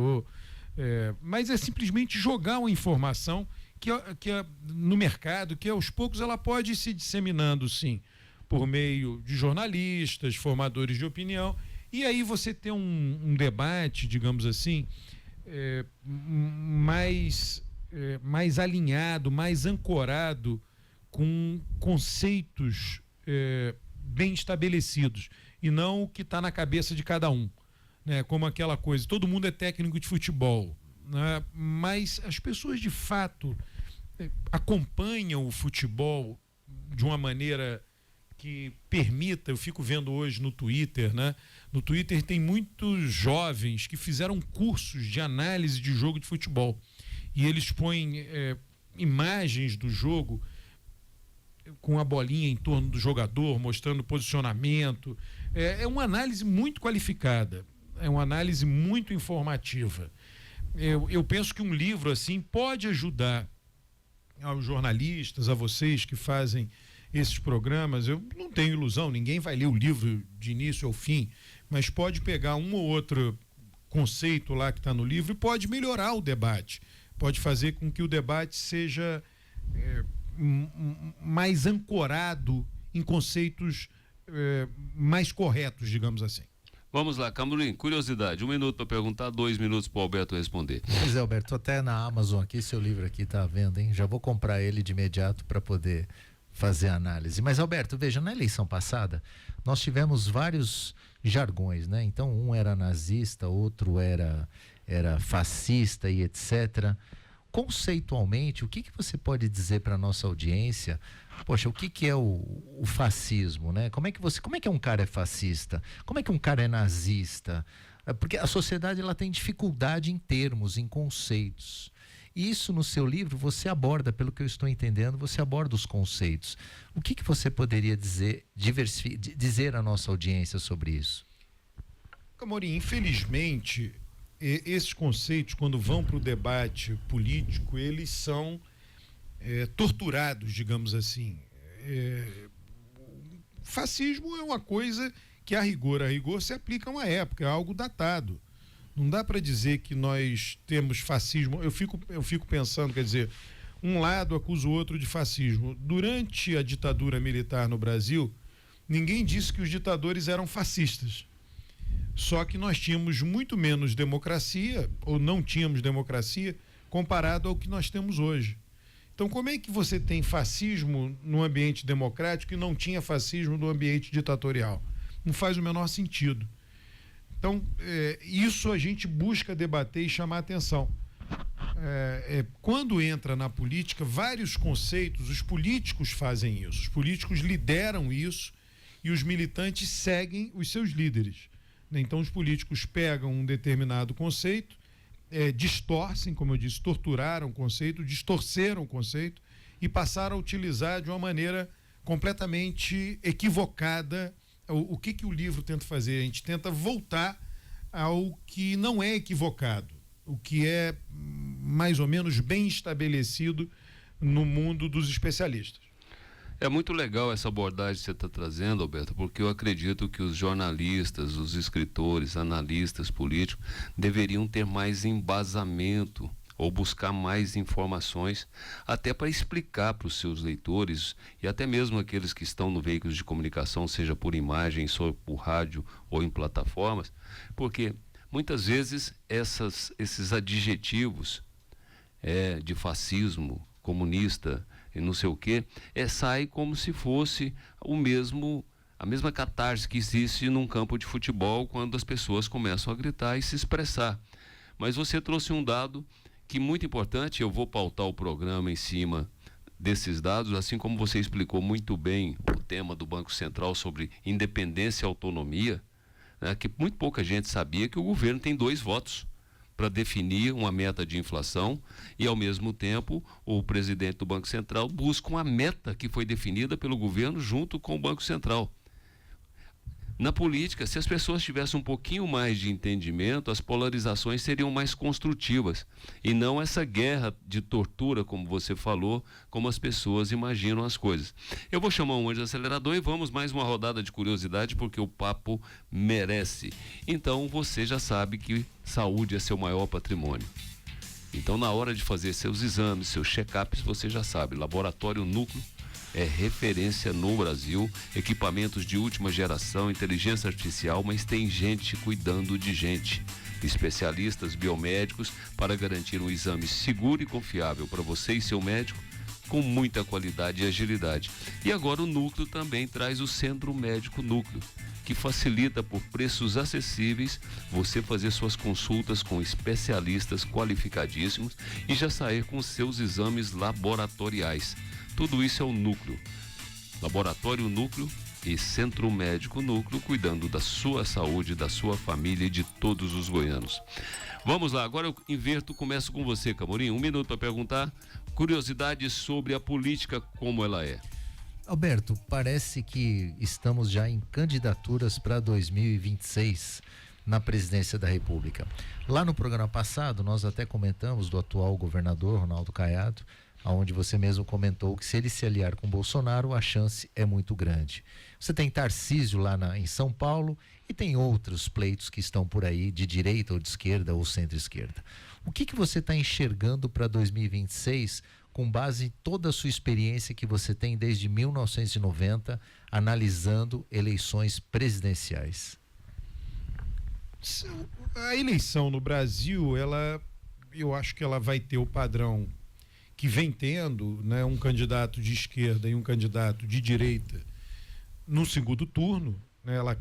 mas é simplesmente jogar uma informação que no mercado, que aos poucos ela pode ir se disseminando, sim, por meio de jornalistas, formadores de opinião, e aí você ter um debate, digamos assim, mais alinhado, mais ancorado com conceitos bem estabelecidos e não o que está na cabeça de cada um, né? Como aquela coisa, todo mundo é técnico de futebol, né? Mas as pessoas de fato acompanham o futebol de uma maneira que permita. Eu fico vendo hoje no Twitter, né? No Twitter tem muitos jovens que fizeram cursos de análise de jogo de futebol e eles põem imagens do jogo com a bolinha em torno do jogador, mostrando o posicionamento. É uma análise muito qualificada, é uma análise muito informativa. Eu penso que um livro assim pode ajudar aos jornalistas, a vocês que fazem esses programas. Eu não tenho ilusão, ninguém vai ler o livro de início ao fim, mas pode pegar um ou outro conceito lá que está no livro e pode melhorar o debate, pode fazer com que o debate seja mais ancorado em conceitos mais corretos, digamos assim. Vamos lá, Camurim, curiosidade, 1 minuto para perguntar, 2 minutos para o Alberto responder. Pois é, Alberto, até na Amazon aqui, seu livro aqui tá à venda, hein? Já vou comprar ele de imediato para poder fazer a análise. Mas, Alberto, veja, na eleição passada, nós tivemos vários jargões, né? Então, um era nazista, outro era fascista e etc. Conceitualmente, o que você pode dizer para a nossa audiência? Poxa, o que é o fascismo, né? Como é que um cara é fascista? Como é que um cara é nazista? Porque a sociedade ela tem dificuldade em termos, em conceitos. E isso no seu livro você aborda, pelo que eu estou entendendo, você aborda os conceitos. O que você poderia dizer à nossa audiência sobre isso? Camorim, infelizmente, esses conceitos, quando vão para o debate político, eles são torturados, digamos assim. Fascismo é uma coisa que a rigor se aplica a uma época, é algo datado. Não dá para dizer que nós temos fascismo. Eu fico pensando, quer dizer, um lado acusa o outro de fascismo. Durante a ditadura militar no Brasil, ninguém disse que os ditadores eram fascistas. Só que nós tínhamos muito menos democracia, ou não tínhamos democracia, comparado ao que nós temos hoje. Então, como é que você tem fascismo no ambiente democrático e não tinha fascismo no ambiente ditatorial? Não faz o menor sentido. Então, isso a gente busca debater e chamar atenção. Quando entra na política, vários conceitos, os políticos fazem isso, os políticos lideram isso e os militantes seguem os seus líderes. Então, os políticos pegam um determinado conceito, distorcem, como eu disse, torturaram o conceito, distorceram o conceito e passaram a utilizar de uma maneira completamente equivocada. O que o livro tenta fazer? A gente tenta voltar ao que não é equivocado, o que é mais ou menos bem estabelecido no mundo dos especialistas. É muito legal essa abordagem que você está trazendo, Alberto, porque eu acredito que os jornalistas, os escritores, analistas políticos deveriam ter mais embasamento ou buscar mais informações, até para explicar para os seus leitores e até mesmo aqueles que estão no veículos de comunicação, seja por imagem, só por rádio ou em plataformas, porque muitas vezes esses adjetivos de fascismo, comunista e não sei o quê, sai como se fosse a mesma catarse que existe num campo de futebol quando as pessoas começam a gritar e se expressar. Mas você trouxe um dado que é muito importante, eu vou pautar o programa em cima desses dados, assim como você explicou muito bem o tema do Banco Central sobre independência e autonomia, né, que muito pouca gente sabia que o governo tem 2 votos para definir uma meta de inflação e, ao mesmo tempo, o presidente do Banco Central busca uma meta que foi definida pelo governo junto com o Banco Central. Na política, se as pessoas tivessem um pouquinho mais de entendimento, as polarizações seriam mais construtivas e não essa guerra de tortura, como você falou, como as pessoas imaginam as coisas. Eu vou chamar um anjo acelerador e vamos mais uma rodada de curiosidade, porque o papo merece. Então, você já sabe que saúde é seu maior patrimônio. Então, na hora de fazer seus exames, seus check-ups, você já sabe, Laboratório Núcleo é referência no Brasil, equipamentos de última geração, inteligência artificial, mas tem gente cuidando de gente. Especialistas biomédicos para garantir um exame seguro e confiável para você e seu médico, com muita qualidade e agilidade. E agora o Núcleo também traz o Centro Médico Núcleo, que facilita por preços acessíveis você fazer suas consultas com especialistas qualificadíssimos e já sair com seus exames laboratoriais. Tudo isso é o Núcleo. Laboratório Núcleo e Centro Médico Núcleo, cuidando da sua saúde, da sua família e de todos os goianos. Vamos lá, agora eu inverto, começo com você, Camorim. 1 minuto para perguntar. Curiosidades sobre a política, como ela é. Alberto, parece que estamos já em candidaturas para 2026 na presidência da República. Lá no programa passado, nós até comentamos do atual governador, Ronaldo Caiado, onde você mesmo comentou que se ele se aliar com Bolsonaro, a chance é muito grande. Você tem Tarcísio lá em São Paulo e tem outros pleitos que estão por aí, de direita ou de esquerda ou centro-esquerda. O que você está enxergando para 2026, com base em toda a sua experiência que você tem desde 1990, analisando eleições presidenciais? A eleição no Brasil, eu acho que ela vai ter o padrão que vem tendo, né, um candidato de esquerda e um candidato de direita no segundo turno, né, ela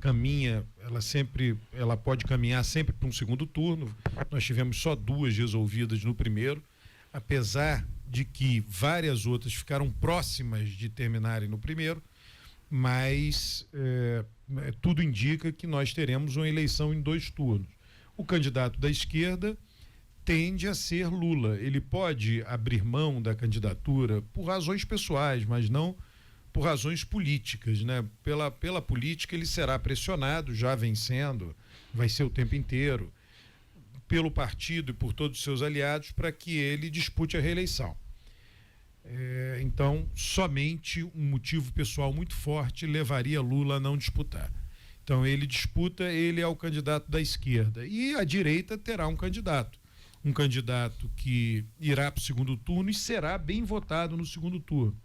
pode caminhar sempre para um segundo turno. Nós tivemos só 2 resolvidas no primeiro, apesar de que várias outras ficaram próximas de terminarem no primeiro, mas tudo indica que nós teremos uma eleição em 2 turnos. O candidato da esquerda tende a ser Lula. Ele pode abrir mão da candidatura por razões pessoais, mas não por razões políticas, né? Pela política ele será pressionado, já vem sendo, vai ser o tempo inteiro, pelo partido e por todos os seus aliados, para que ele dispute a reeleição. Então, somente um motivo pessoal muito forte levaria Lula a não disputar. Então, ele disputa, ele é o candidato da esquerda. E a direita terá um candidato que irá para o segundo turno e será bem votado no segundo turno,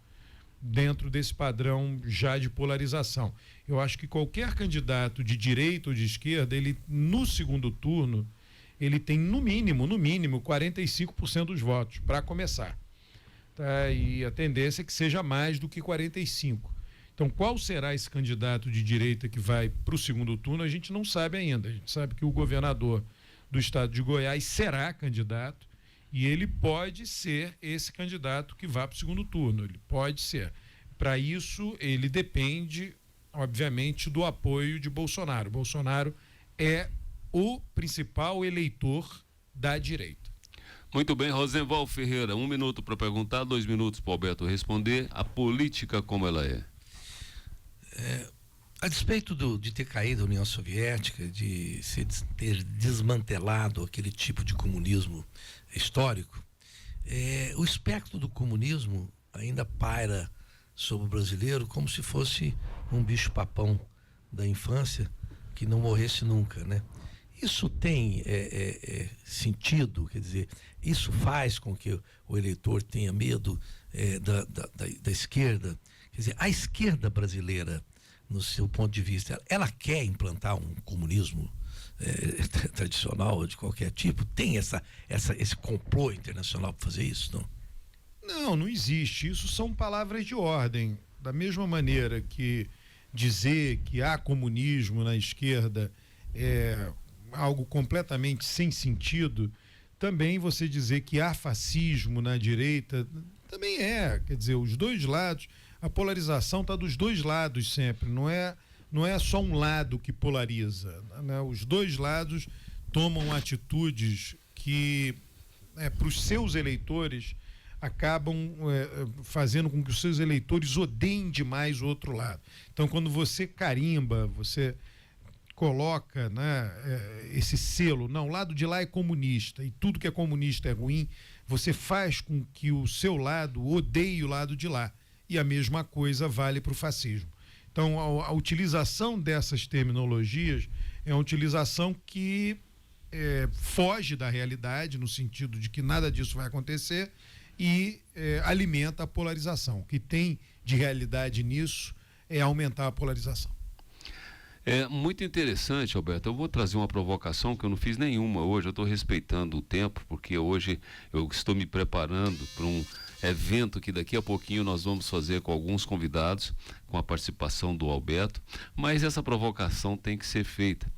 dentro desse padrão já de polarização. Eu acho que qualquer candidato de direita ou de esquerda, ele no segundo turno, ele tem no mínimo 45% dos votos, para começar. Tá? E a tendência é que seja mais do que 45%. Então, qual será esse candidato de direita que vai para o segundo turno? A gente não sabe ainda. A gente sabe que o governador do estado de Goiás será candidato e ele pode ser esse candidato que vá para o segundo turno. Ele pode ser. Para isso, ele depende, obviamente, do apoio de Bolsonaro. Bolsonaro é o principal eleitor da direita. Muito bem, Rosenval Ferreira, 1 minuto para perguntar, 2 minutos para o Alberto responder. A política, como ela é? A despeito de ter caído a União Soviética, de ter desmantelado aquele tipo de comunismo histórico, o espectro do comunismo ainda paira sobre o brasileiro como se fosse um bicho-papão da infância que não morresse nunca, né? Isso tem sentido, quer dizer, isso faz com que o eleitor tenha medo da esquerda. Quer dizer, a esquerda brasileira, no seu ponto de vista, ela quer implantar um comunismo tradicional de qualquer tipo? Tem esse complô internacional para fazer isso, não? Não existe. Isso são palavras de ordem. Da mesma maneira que dizer que há comunismo na esquerda é algo completamente sem sentido, também você dizer que há fascismo na direita também é. Quer dizer, os dois lados, a polarização está dos dois lados sempre, não é só um lado que polariza, né? Os dois lados tomam atitudes que, para os seus eleitores, acabam fazendo com que os seus eleitores odeiem demais o outro lado. Então, quando você carimba, você coloca, né, esse selo, não, o lado de lá é comunista e tudo que é comunista é ruim, você faz com que o seu lado odeie o lado de lá. E a mesma coisa vale para o fascismo. Então, a utilização dessas terminologias é uma utilização que foge da realidade, no sentido de que nada disso vai acontecer, e alimenta a polarização. O que tem de realidade nisso é aumentar a polarização. É muito interessante, Alberto. Eu vou trazer uma provocação que eu não fiz nenhuma hoje. Eu estou respeitando o tempo, porque hoje eu estou me preparando para um evento que daqui a pouquinho nós vamos fazer com alguns convidados, com a participação do Alberto. Mas essa provocação tem que ser feita.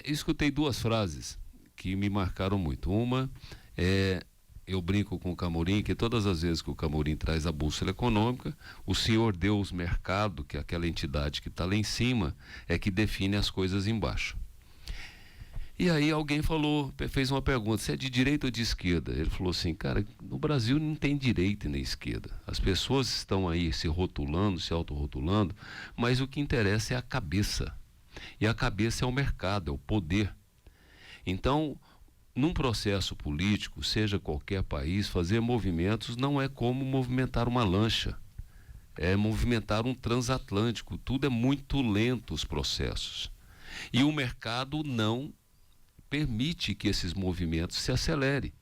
Escutei duas frases que me marcaram muito. Uma é: eu brinco com o Camorim, que todas as vezes que o Camorim traz a bússola econômica, o Senhor Deus Mercado, que é aquela entidade que está lá em cima, é que define as coisas embaixo. E aí alguém fez uma pergunta: você é de direita ou de esquerda? Ele falou assim: cara, no Brasil não tem direita nem esquerda. As pessoas estão aí se rotulando, se autorrotulando, mas o que interessa é a cabeça. E a cabeça é o mercado, é o poder. Então, num processo político, seja qualquer país, fazer movimentos não é como movimentar uma lancha, é movimentar um transatlântico. Tudo é muito lento, os processos. E o mercado não permite que esses movimentos se acelerem.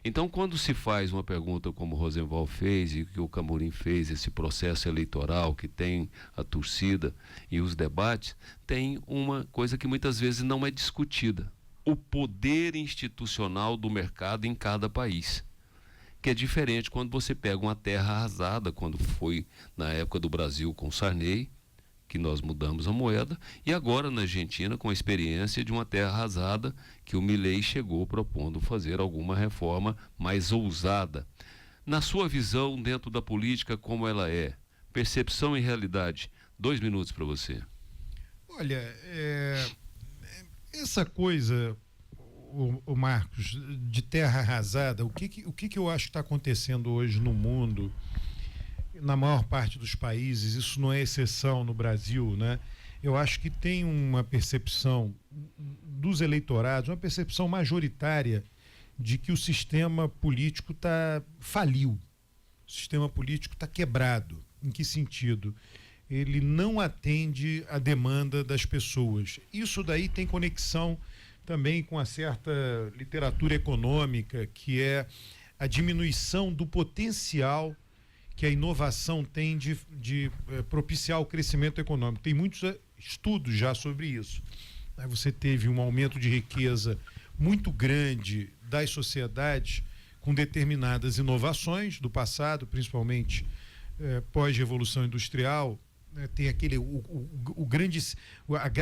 Então, quando se faz uma pergunta como o Rosenwald fez e que o Camorim fez, esse processo eleitoral que tem a torcida e os debates, tem uma coisa que muitas vezes não é discutida: o poder institucional do mercado em cada país, que é diferente quando você pega uma terra arrasada, quando foi na época do Brasil com Sarney, que nós mudamos a moeda, e agora na Argentina com a experiência de uma terra arrasada que o Milei chegou propondo fazer alguma reforma mais ousada. Na sua visão, dentro da política, como ela é? Percepção e realidade. 2 minutos para você. Olha, essa coisa, o Marcos, de terra arrasada, o que eu acho que está acontecendo hoje no mundo, na maior parte dos países, isso não é exceção no Brasil, né? Eu acho que tem uma percepção dos eleitorados, uma percepção majoritária de que o sistema político faliu, o sistema político está quebrado. Em que sentido? Ele não atende à demanda das pessoas. Isso daí tem conexão também com uma certa literatura econômica, que é a diminuição do potencial que a inovação tem de propiciar o crescimento econômico. Tem muitos estudos já sobre isso. Você teve um aumento de riqueza muito grande das sociedades com determinadas inovações do passado, principalmente pós-revolução industrial. Tem a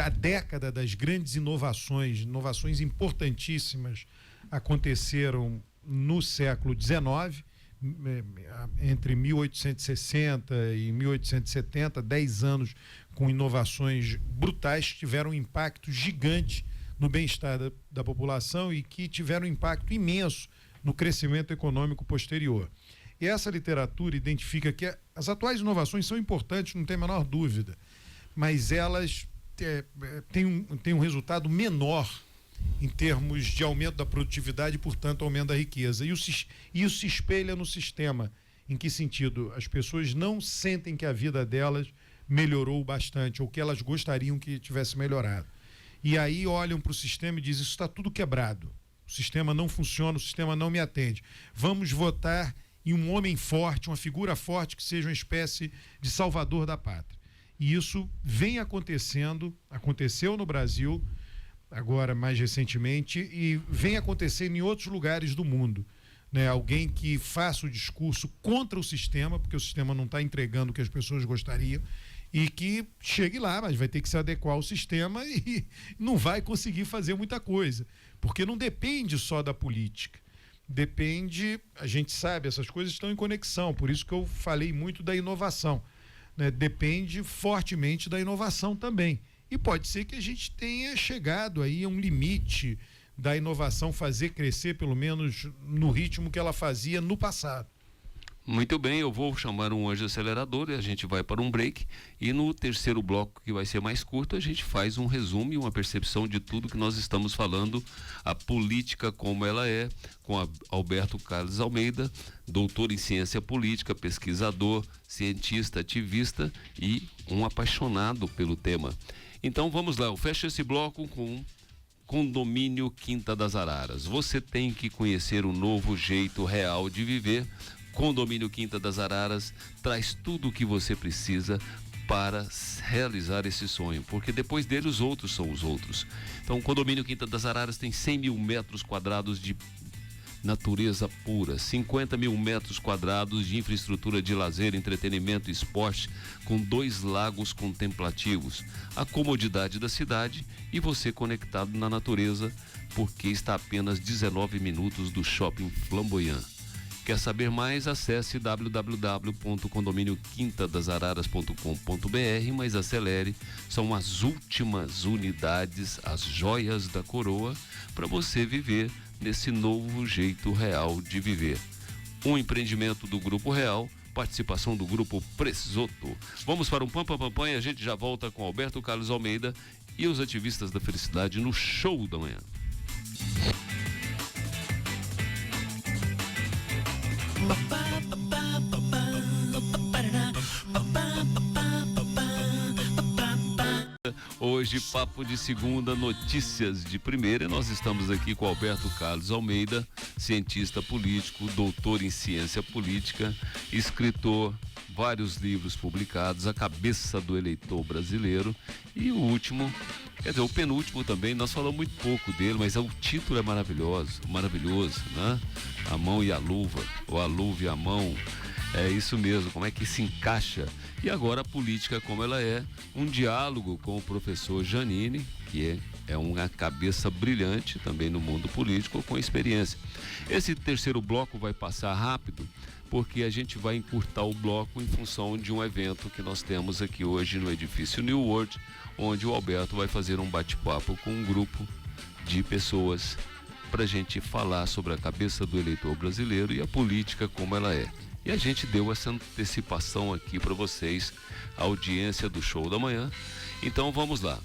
década das grandes inovações importantíssimas aconteceram no século XIX, entre 1860 e 1870, 10 anos com inovações brutais que tiveram um impacto gigante no bem-estar da população e que tiveram um impacto imenso no crescimento econômico posterior. E essa literatura identifica que as atuais inovações são importantes, não tem a menor dúvida, mas elas têm um resultado menor em termos de aumento da produtividade e, portanto, aumento da riqueza. E isso se espelha no sistema. Em que sentido? As pessoas não sentem que a vida delas melhorou bastante ou que elas gostariam que tivesse melhorado. E aí olham para o sistema e dizem: isso está tudo quebrado, o sistema não funciona, o sistema não me atende. Vamos votar em um homem forte, uma figura forte que seja uma espécie de salvador da pátria. E isso vem acontecendo, aconteceu no Brasil agora mais recentemente e vem acontecendo em outros lugares do mundo, né? Alguém que faça o discurso contra o sistema, porque o sistema não está entregando o que as pessoas gostariam, e que chegue lá, mas vai ter que se adequar ao sistema e não vai conseguir fazer muita coisa, porque não depende só da política. Depende, a gente sabe, essas coisas estão em conexão, por isso que eu falei muito da inovação, né? Depende fortemente da inovação também. E pode ser que a gente tenha chegado aí a um limite da inovação fazer crescer, pelo menos no ritmo que ela fazia no passado. Muito bem, eu vou chamar um anjo acelerador e a gente vai para um break. E no terceiro bloco, que vai ser mais curto, a gente faz um resumo e uma percepção de tudo que nós estamos falando, a política como ela é, com Alberto Carlos Almeida, doutor em ciência política, pesquisador, cientista, ativista e um apaixonado pelo tema. Então vamos lá, eu fecho esse bloco com Condomínio Quinta das Araras. Você tem que conhecer o novo jeito real de viver. Condomínio Quinta das Araras traz tudo o que você precisa para realizar esse sonho, porque depois dele os outros são os outros. Então o Condomínio Quinta das Araras tem 100 mil metros quadrados de natureza pura, 50 mil metros quadrados de infraestrutura de lazer, entretenimento e esporte, com 2 lagos contemplativos, a comodidade da cidade e você conectado na natureza, porque está a apenas 19 minutos do Shopping Flamboyant. Quer saber mais? Acesse www.condomínioquintadasararas.com.br, mas acelere, são as últimas unidades, as joias da coroa, para você viver nesse novo jeito real de viver. Um empreendimento do Grupo Real, participação do Grupo Presoto. Vamos para um pam-pam-pam-pam e a gente já volta com Alberto Carlos Almeida e os ativistas da felicidade no Show da Manhã. Hoje, papo de segunda, notícias de primeira, e nós estamos aqui com Alberto Carlos Almeida, cientista político, doutor em ciência política, escritor, vários livros publicados, a cabeça do eleitor brasileiro, e o último, quer dizer, o penúltimo também, nós falamos muito pouco dele, mas o título é maravilhoso, né? A mão e a luva, ou a luva e a mão, é isso mesmo, como é que se encaixa. E agora a política como ela é, um diálogo com o professor Janine, que é uma cabeça brilhante também no mundo político, com experiência. Esse terceiro bloco vai passar rápido, porque a gente vai encurtar o bloco em função de um evento que nós temos aqui hoje no edifício New World, onde o Alberto vai fazer um bate-papo com um grupo de pessoas para a gente falar sobre a cabeça do eleitor brasileiro e a política como ela é. E a gente deu essa antecipação aqui para vocês, a audiência do Show da Manhã. Então vamos lá.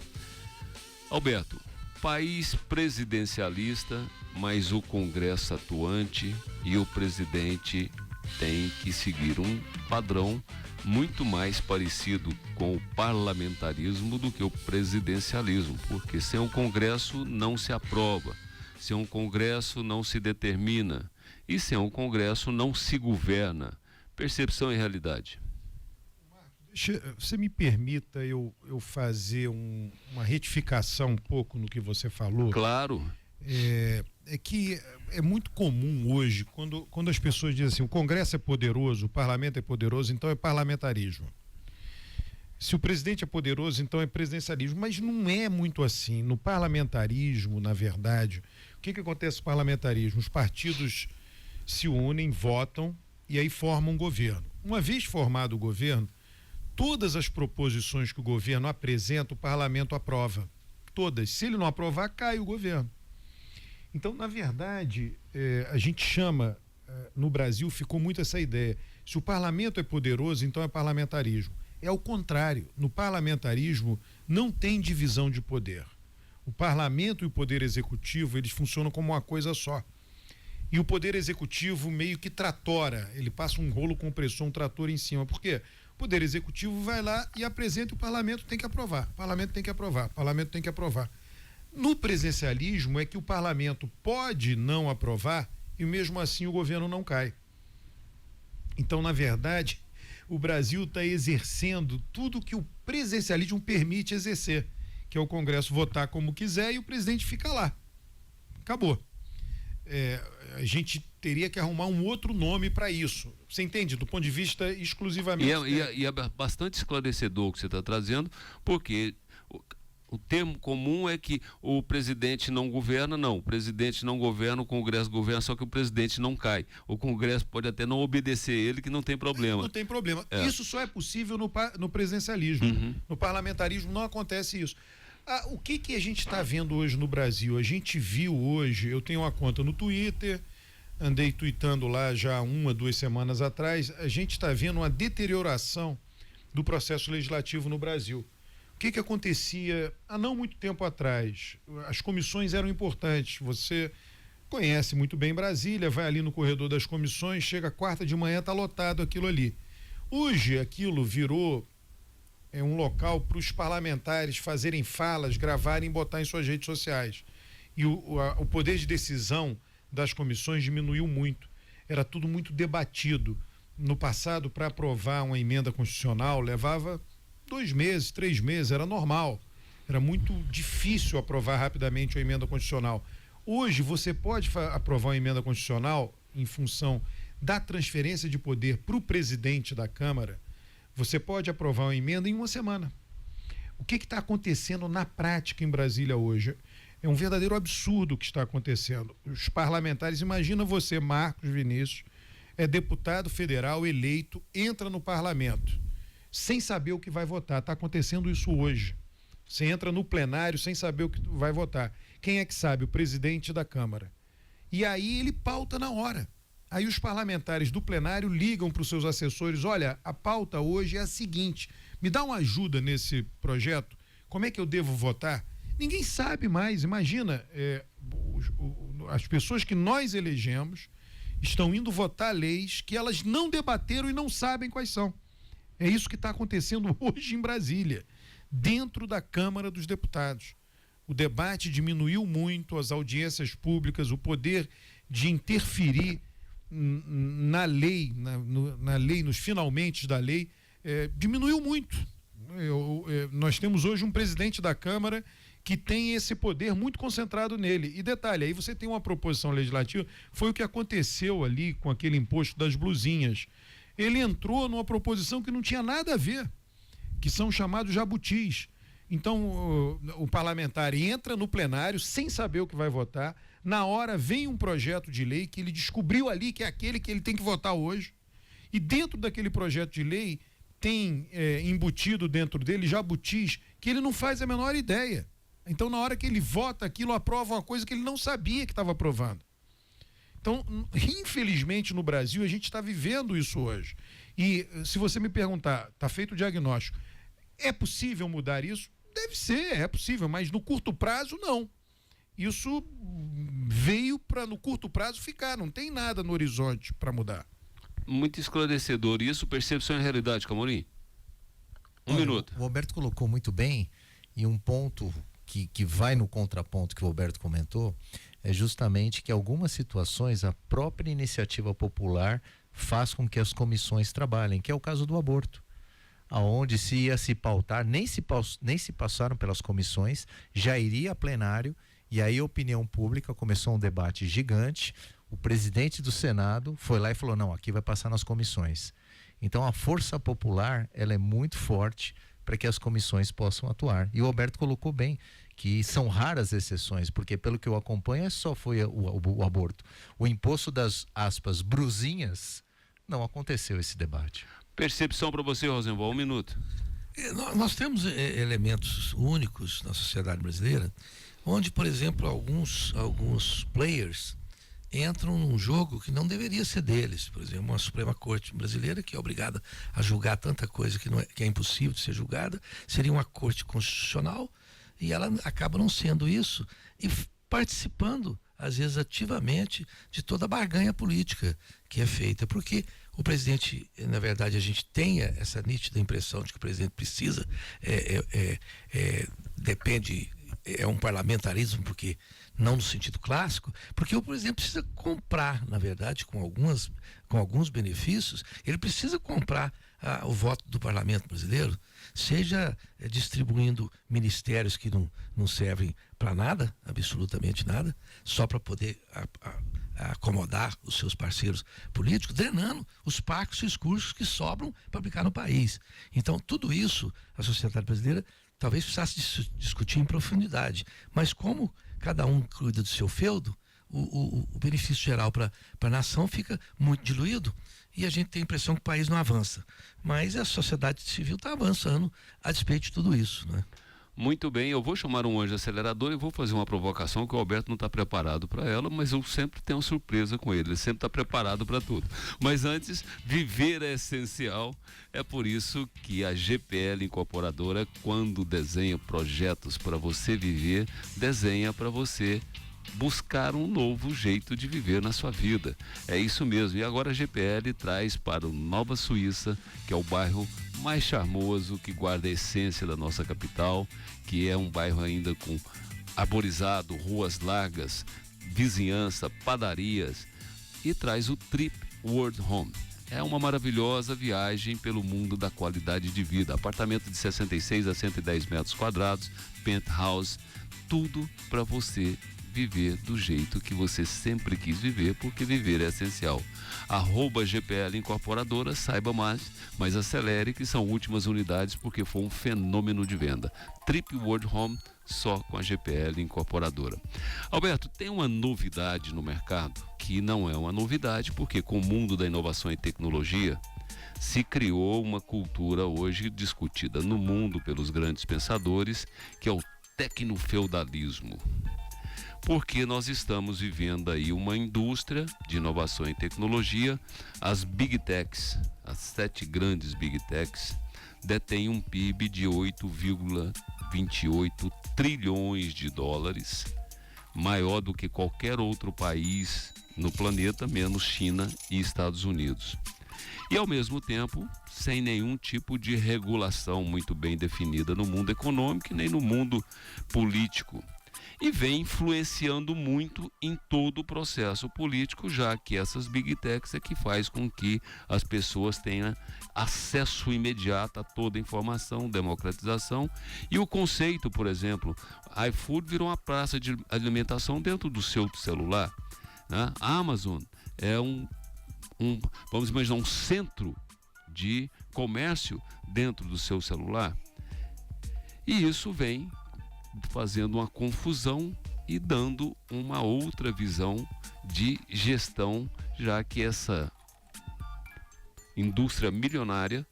Alberto, país presidencialista, mas o Congresso atuante e o presidente tem que seguir um padrão muito mais parecido com o parlamentarismo do que o presidencialismo, porque sem um Congresso não se aprova, sem um Congresso não se determina, e sem um Congresso não se governa. Percepção e realidade. Você me permita eu fazer uma retificação um pouco no que você falou? Claro. É que é muito comum hoje, quando as pessoas dizem assim, o Congresso é poderoso, o parlamento é poderoso, então é parlamentarismo. Se o presidente é poderoso, então é presidencialismo. Mas não é muito assim. No parlamentarismo, na verdade, o que acontece no parlamentarismo? Os partidos se unem, votam e aí formam um governo. Uma vez formado o governo, todas as proposições que o governo apresenta, o parlamento aprova. Todas. Se ele não aprovar, cai o governo. Então, na verdade, a gente chama, no Brasil ficou muito essa ideia, se o parlamento é poderoso, então é parlamentarismo. É o contrário. No parlamentarismo não tem divisão de poder. O parlamento e o poder executivo, eles funcionam como uma coisa só. E o poder executivo meio que tratora, ele passa um rolo compressor, um trator em cima. Por quê? O poder executivo vai lá e apresenta e o parlamento tem que aprovar. O parlamento tem que aprovar, o parlamento tem que aprovar. No presidencialismo é que o parlamento pode não aprovar e mesmo assim o governo não cai. Então, na verdade, o Brasil está exercendo tudo que o presidencialismo permite exercer, que é o Congresso votar como quiser e o presidente fica lá. Acabou. A gente teria que arrumar um outro nome para isso. Você entende? Do ponto de vista exclusivamente... E é bastante esclarecedor o que você está trazendo, porque o termo comum é que o presidente não governa, não. O presidente não governa, o Congresso governa, só que o presidente não cai. O Congresso pode até não obedecer ele, que não tem problema. Não tem problema. Isso só é possível no presidencialismo. Uhum. No parlamentarismo não acontece isso. O que a gente está vendo hoje no Brasil? A gente viu hoje, eu tenho uma conta no Twitter, andei tuitando lá já 1, 2 semanas atrás, a gente está vendo uma deterioração do processo legislativo no Brasil. O que acontecia há não muito tempo atrás? As comissões eram importantes. Você conhece muito bem Brasília, vai ali no corredor das comissões, chega quarta de manhã, está lotado aquilo ali. Hoje aquilo virou um local para os parlamentares fazerem falas, gravarem e botar em suas redes sociais. E o poder de decisão das comissões diminuiu muito. Era tudo muito debatido. No passado, para aprovar uma emenda constitucional, levava 2 meses, 3 meses, era normal. Era muito difícil aprovar rapidamente uma emenda constitucional. Hoje, você pode aprovar uma emenda constitucional em função da transferência de poder para o presidente da Câmara. Você pode aprovar uma emenda em 1 semana. O que está acontecendo na prática em Brasília hoje? É um verdadeiro absurdo o que está acontecendo. Os parlamentares, imagina você, Marcos Vinícius, é deputado federal eleito, entra no parlamento, sem saber o que vai votar. Está acontecendo isso hoje. Você entra no plenário sem saber o que vai votar. Quem é que sabe? O presidente da Câmara. E aí ele pauta na hora. Aí os parlamentares do plenário ligam para os seus assessores: olha, a pauta hoje é a seguinte, me dá uma ajuda nesse projeto, como é que eu devo votar? Ninguém sabe mais. Imagina, as pessoas que nós elegemos estão indo votar leis que elas não debateram e não sabem quais são. É isso que está acontecendo hoje em Brasília, dentro da Câmara dos Deputados. O debate diminuiu muito, as audiências públicas, o poder de interferir na lei, na lei, nos finalmente da lei, diminuiu muito. Nós temos hoje um presidente da Câmara que tem esse poder muito concentrado nele. E detalhe, aí você tem uma proposição legislativa, foi o que aconteceu ali com aquele imposto das blusinhas. Ele entrou numa proposição que não tinha nada a ver, que são chamados jabutis. Então, o parlamentar entra no plenário sem saber o que vai votar, na hora vem um projeto de lei que ele descobriu ali que é aquele que ele tem que votar hoje, e dentro daquele projeto de lei tem embutido dentro dele jabutis que ele não faz a menor ideia. Então, na hora que ele vota aquilo, aprova uma coisa que ele não sabia que estava aprovando. Então, infelizmente, no Brasil, a gente está vivendo isso hoje. E se você me perguntar, está feito o diagnóstico, é possível mudar isso? Deve ser, é possível, mas no curto prazo, não. Isso veio para, no curto prazo, ficar. Não tem nada no horizonte para mudar. Muito esclarecedor. Isso, percepção e realidade, Camorim? Um minuto. O Roberto colocou muito bem, e um ponto que vai no contraponto que o Roberto comentou é justamente que algumas situações a própria iniciativa popular faz com que as comissões trabalhem, que é o caso do aborto, aonde se ia se pautar, nem se passaram pelas comissões, já iria a plenário, e aí a opinião pública começou um debate gigante. O presidente do Senado foi lá e falou: não, aqui vai passar nas comissões. Então a força popular, ela é muito forte para que as comissões possam atuar. E o Roberto colocou bem que são raras exceções, porque pelo que eu acompanho só foi o aborto. O imposto das, aspas, brusinhas, não aconteceu esse debate. Percepção para você, Rosenwald, um minuto. Nós temos elementos únicos na sociedade brasileira, onde, por exemplo, alguns players entram num jogo que não deveria ser deles. Por exemplo, uma Suprema Corte brasileira, que é obrigada a julgar tanta coisa que é impossível de ser julgada, seria uma corte constitucional, e ela acaba não sendo isso e participando, às vezes ativamente, de toda a barganha política que é feita, porque o presidente, na verdade, a gente tem essa nítida impressão de que o presidente precisa, é um parlamentarismo, porque não no sentido clássico, porque o presidente precisa comprar, na verdade, com alguns benefícios, ele precisa comprar o voto do parlamento brasileiro, seja distribuindo ministérios que não servem para nada, absolutamente nada, só para poder acomodar os seus parceiros políticos, drenando os parcos discursos que sobram para aplicar no país. Então, tudo isso, a sociedade brasileira talvez precisasse discutir em profundidade, mas como cada um cuida do seu feudo, o benefício geral para a nação fica muito diluído, e a gente tem a impressão que o país não avança. Mas a sociedade civil está avançando a despeito de tudo isso, né? Muito bem, eu vou chamar um anjo acelerador e vou fazer uma provocação que o Alberto não está preparado para ela, mas eu sempre tenho uma surpresa com ele sempre está preparado para tudo. Mas antes, viver é essencial, é por isso que a GPL Incorporadora, quando desenha projetos para você viver, desenha para você buscar um novo jeito de viver na sua vida. É isso mesmo. E agora a GPL traz para o Nova Suíça, que é o bairro mais charmoso, que guarda a essência da nossa capital, que é um bairro ainda com arborizado, ruas largas, vizinhança, padarias, e traz o Trip World Home. É uma maravilhosa viagem pelo mundo da qualidade de vida. Apartamento de 66 a 110 metros quadrados, penthouse, tudo para você viver do jeito que você sempre quis viver, porque viver é essencial. @GPL Incorporadora, saiba mais, mas acelere que são últimas unidades porque foi um fenômeno de venda. Trip World Home, só com a GPL Incorporadora. Alberto, tem uma novidade no mercado que não é uma novidade, porque com o mundo da inovação e tecnologia se criou uma cultura hoje discutida no mundo pelos grandes pensadores, que é o tecnofeudalismo. Porque nós estamos vivendo aí uma indústria de inovação e tecnologia. As Big Techs, as 7 grandes Big Techs, detêm um PIB de 8,28 trilhões de dólares, maior do que qualquer outro país no planeta, menos China e Estados Unidos. E ao mesmo tempo, sem nenhum tipo de regulação muito bem definida no mundo econômico e nem no mundo político. E vem influenciando muito em todo o processo político, já que essas Big Techs é que faz com que as pessoas tenham acesso imediato a toda a informação, democratização. E o conceito, por exemplo, iFood virou uma praça de alimentação dentro do seu celular, né? A Amazon é vamos imaginar, um centro de comércio dentro do seu celular. E isso vem fazendo uma confusão e dando uma outra visão de gestão, já que essa indústria milionária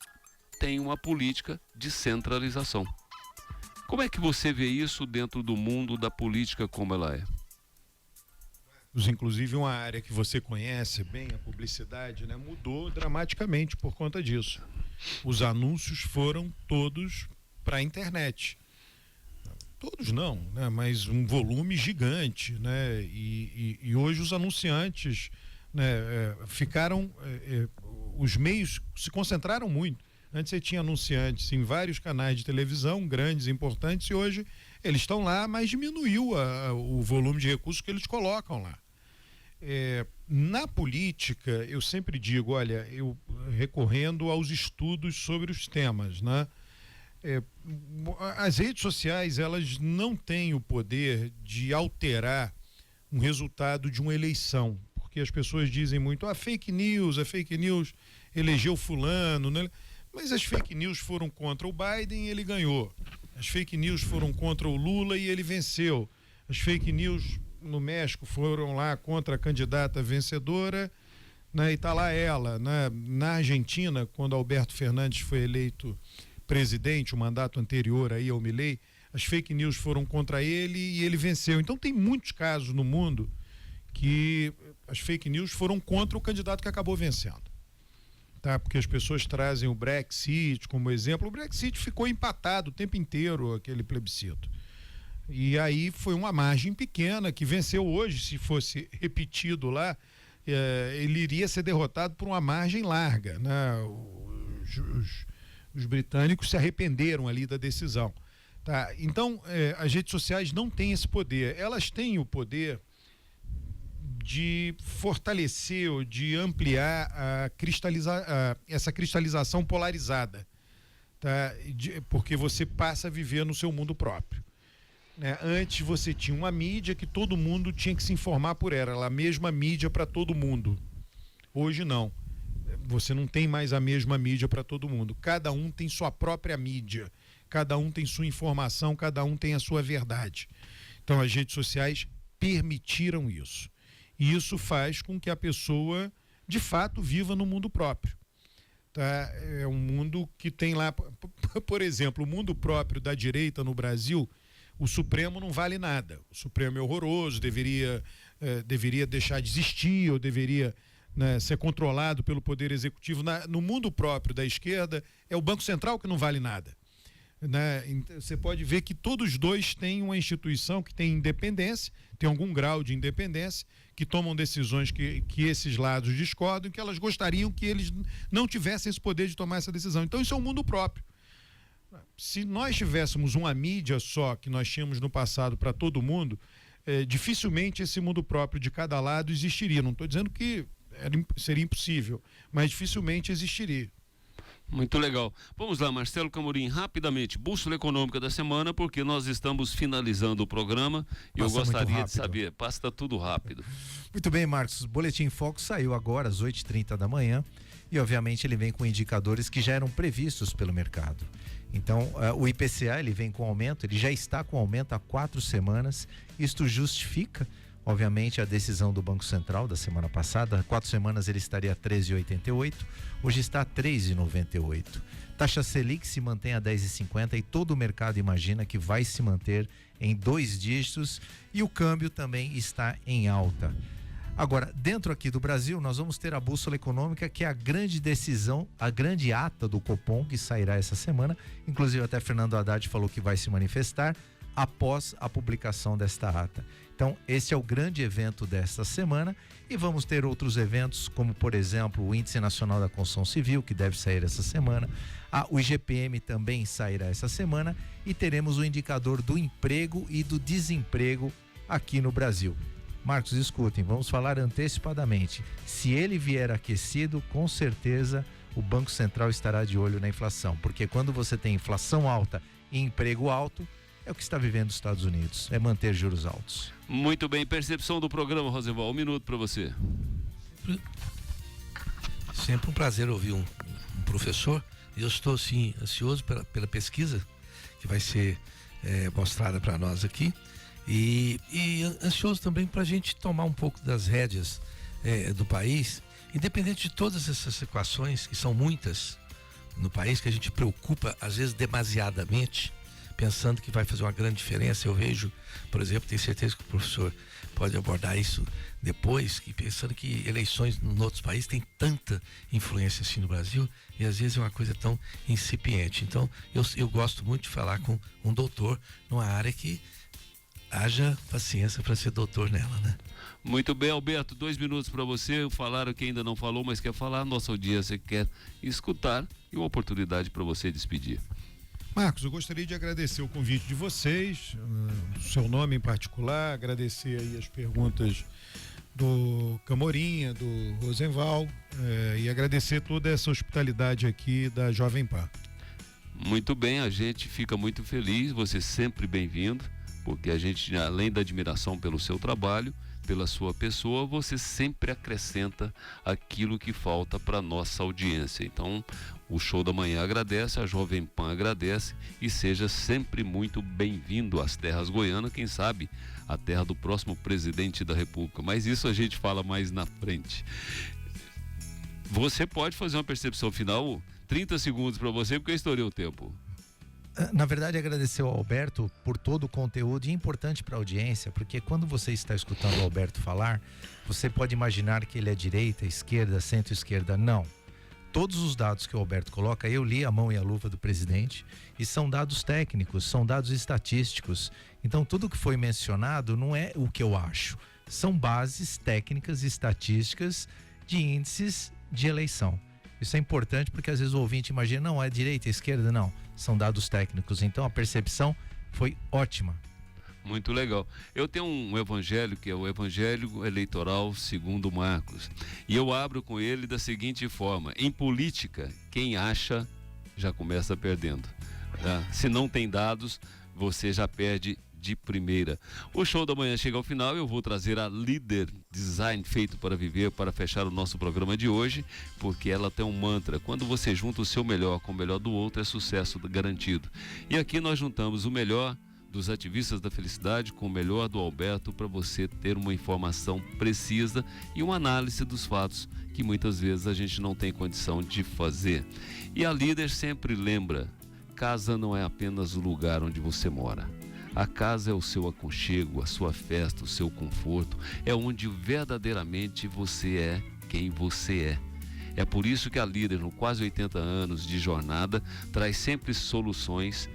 tem uma política de centralização. Como é que você vê isso dentro do mundo da política como ela é? Inclusive uma área que você conhece bem, a publicidade, né, mudou dramaticamente por conta disso. Os anúncios foram todos para a internet. Todos não, né? Mas um volume gigante, né? E hoje os anunciantes, né, ficaram, os meios se concentraram muito. Antes você tinha anunciantes em vários canais de televisão, grandes, importantes, e hoje eles estão lá, mas diminuiu o volume de recursos que eles colocam lá. Na política, eu sempre digo, olha, eu recorrendo aos estudos sobre os temas, né? As redes sociais, elas não têm o poder de alterar um resultado de uma eleição, porque as pessoas dizem muito, a fake news elegeu fulano, né? Mas as fake news foram contra o Biden e ele ganhou. As fake news foram contra o Lula e ele venceu. As fake news no México foram lá contra a candidata vencedora, né? E está lá ela, né? Na Argentina, quando Alberto Fernandes foi eleito presidente, o mandato anterior aí ao Milei, as fake news foram contra ele e ele venceu. Então tem muitos casos no mundo que as fake news foram contra o candidato que acabou vencendo. Tá? Porque as pessoas trazem o Brexit como exemplo. O Brexit ficou empatado o tempo inteiro, aquele plebiscito. E aí foi uma margem pequena que venceu hoje. Se fosse repetido lá, ele iria ser derrotado por uma margem larga, né? Os britânicos se arrependeram ali da decisão. Tá? Então, as redes sociais não têm esse poder. Elas têm o poder de fortalecer ou de ampliar essa cristalização polarizada, tá? Porque você passa a viver no seu mundo próprio. Né? Antes você tinha uma mídia que todo mundo tinha que se informar por ela, a mesma mídia para todo mundo. Hoje não. Você não tem mais a mesma mídia para todo mundo. Cada um tem sua própria mídia, cada um tem sua informação, cada um tem a sua verdade. Então as redes sociais permitiram isso. E isso faz com que a pessoa, de fato, viva no mundo próprio. tá? É um mundo que tem lá, por exemplo, o mundo próprio da direita no Brasil, o Supremo não vale nada. O Supremo é horroroso, deveria deixar de existir, ou deveria, né, ser controlado pelo Poder Executivo. No mundo próprio da esquerda, é o Banco Central que não vale nada. Né? Você pode ver que todos dois têm uma instituição que tem independência, tem algum grau de independência, que tomam decisões que esses lados discordam, que elas gostariam que eles não tivessem esse poder de tomar essa decisão. Então isso é um mundo próprio. Se nós tivéssemos uma mídia só, que nós tínhamos no passado para todo mundo, dificilmente esse mundo próprio de cada lado existiria. Não estou dizendo que seria impossível, mas dificilmente existiria. Muito legal. Vamos lá, Marcelo Camorim, rapidamente, bússola econômica da semana, porque nós estamos finalizando o programa e eu gostaria de saber, passa tudo rápido. Muito bem, Marcos, o Boletim Foco saiu agora às 8h30 da manhã e obviamente ele vem com indicadores que já eram previstos pelo mercado. Então, o IPCA ele vem com aumento, ele já está com aumento há 4 semanas, isto justifica obviamente a decisão do Banco Central da semana passada. 4 semanas ele estaria a 13,88, hoje está a 3,98. Taxa Selic se mantém a 10,50 e todo o mercado imagina que vai se manter em 2 dígitos e o câmbio também está em alta. Agora, dentro aqui do Brasil, nós vamos ter a bússola econômica, que é a grande decisão, a grande ata do Copom, que sairá essa semana. Inclusive até Fernando Haddad falou que vai se manifestar após a publicação desta ata. Então, esse é o grande evento desta semana e vamos ter outros eventos, como por exemplo o Índice Nacional da Construção Civil, que deve sair essa semana, o IGPM também sairá essa semana e teremos o indicador do emprego e do desemprego aqui no Brasil. Marcos, escutem, vamos falar antecipadamente. Se ele vier aquecido, com certeza o Banco Central estará de olho na inflação, porque quando você tem inflação alta e emprego alto, é o que está vivendo os Estados Unidos, é manter juros altos. Muito bem, percepção do programa, Rosenval, 1 minuto para você. Sempre um prazer ouvir um professor, e eu estou assim ansioso pela pesquisa que vai ser mostrada para nós aqui, e ansioso também para a gente tomar um pouco das rédeas do país, independente de todas essas equações, que são muitas no país, que a gente preocupa às vezes demasiadamente, pensando que vai fazer uma grande diferença. Eu vejo, por exemplo, tenho certeza que o professor pode abordar isso depois, que pensando que eleições em outros países têm tanta influência assim no Brasil, e às vezes é uma coisa tão incipiente. Então, eu gosto muito de falar com um doutor numa área que haja paciência para ser doutor nela, né? Muito bem, Alberto, 2 minutos para você. Falaram que ainda não falou, mas quer falar. Nossa audiência quer escutar e uma oportunidade para você despedir. Marcos, eu gostaria de agradecer o convite de vocês, do seu nome em particular, agradecer aí as perguntas do Camorinha, do Rosenval, e agradecer toda essa hospitalidade aqui da Jovem Pan. Muito bem, a gente fica muito feliz, você sempre bem-vindo, porque a gente, além da admiração pelo seu trabalho, pela sua pessoa, você sempre acrescenta aquilo que falta para nossa audiência. Então, o Show da Manhã agradece, a Jovem Pan agradece e seja sempre muito bem-vindo às terras goianas, quem sabe a terra do próximo presidente da República, mas isso a gente fala mais na frente. Você pode fazer uma percepção final, 30 segundos para você, porque eu estourei o tempo. Na verdade, agradecer ao Alberto por todo o conteúdo, e importante para a audiência, porque quando você está escutando o Alberto falar, você pode imaginar que ele é direita, esquerda, centro-esquerda. Não. Todos os dados que o Alberto coloca, eu li a mão e a luva do presidente, e são dados técnicos, são dados estatísticos. Então, tudo que foi mencionado não é o que eu acho, são bases técnicas e estatísticas de índices de eleição. Isso é importante porque às vezes o ouvinte imagina, não, é direita, esquerda, não. São dados técnicos. Então a percepção foi ótima. Muito legal. Eu tenho um evangelho que é o Evangelho Eleitoral segundo Marcos. E eu abro com ele da seguinte forma: em política, quem acha já começa perdendo. Tá? Se não tem dados, você já perde de primeira. O Show da Manhã chega ao final. Eu vou trazer a Líder Design Feito para Viver para fechar o nosso programa de hoje, porque ela tem um mantra: quando você junta o seu melhor com o melhor do outro, é sucesso garantido. E aqui nós juntamos o melhor dos ativistas da felicidade com o melhor do Alberto para você ter uma informação precisa e uma análise dos fatos que muitas vezes a gente não tem condição de fazer. E a Líder sempre lembra: casa não é apenas o lugar onde você mora. A casa é o seu aconchego, a sua festa, o seu conforto, é onde verdadeiramente você é quem você é. É por isso que a Líder, no quase 80 anos de jornada, traz sempre soluções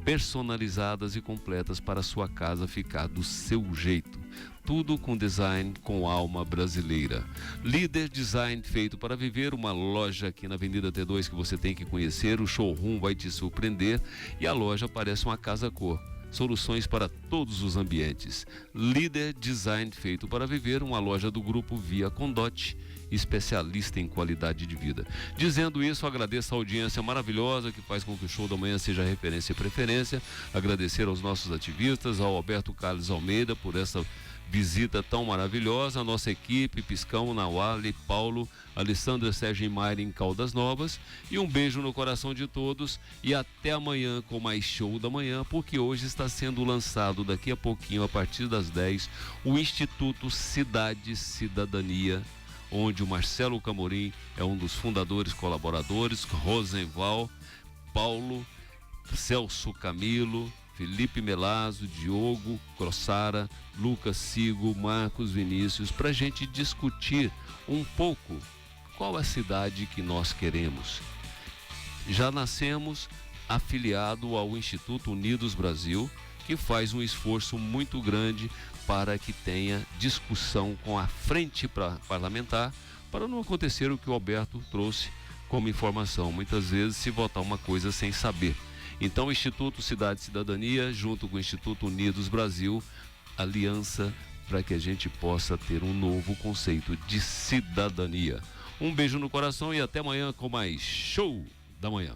personalizadas e completas para a sua casa ficar do seu jeito. Tudo com design com alma brasileira. Líder Design feito para viver, uma loja aqui na Avenida T2 que você tem que conhecer. O showroom vai te surpreender e a loja parece uma casa cor. Soluções para todos os ambientes. Líder Design feito para viver, uma loja do grupo Via Condote, especialista em qualidade de vida. Dizendo isso, agradeço a audiência maravilhosa que faz com que o Show da Manhã seja referência e preferência. Agradecer aos nossos ativistas, ao Alberto Carlos Almeida por essa visita tão maravilhosa, a nossa equipe, Piscão, Nawali, Paulo, Alessandra, Sérgio e Mayra em Caldas Novas, e um beijo no coração de todos e até amanhã com mais Show da Manhã, porque hoje está sendo lançado daqui a pouquinho, a partir das 10, o Instituto Cidade Cidadania, onde o Marcelo Camorim é um dos fundadores, colaboradores, Rosenval, Paulo, Celso Camilo, Felipe Melazzo, Diogo Crossara, Lucas Sigo, Marcos Vinícius, para a gente discutir um pouco qual é a cidade que nós queremos. Já nascemos afiliado ao Instituto Unidos Brasil, que faz um esforço muito grande para que tenha discussão com a frente parlamentar, para não acontecer o que o Alberto trouxe como informação, muitas vezes se votar uma coisa sem saber. Então, o Instituto Cidade e Cidadania, junto com o Instituto Unidos Brasil, aliança para que a gente possa ter um novo conceito de cidadania. Um beijo no coração e até amanhã com mais Show da Manhã.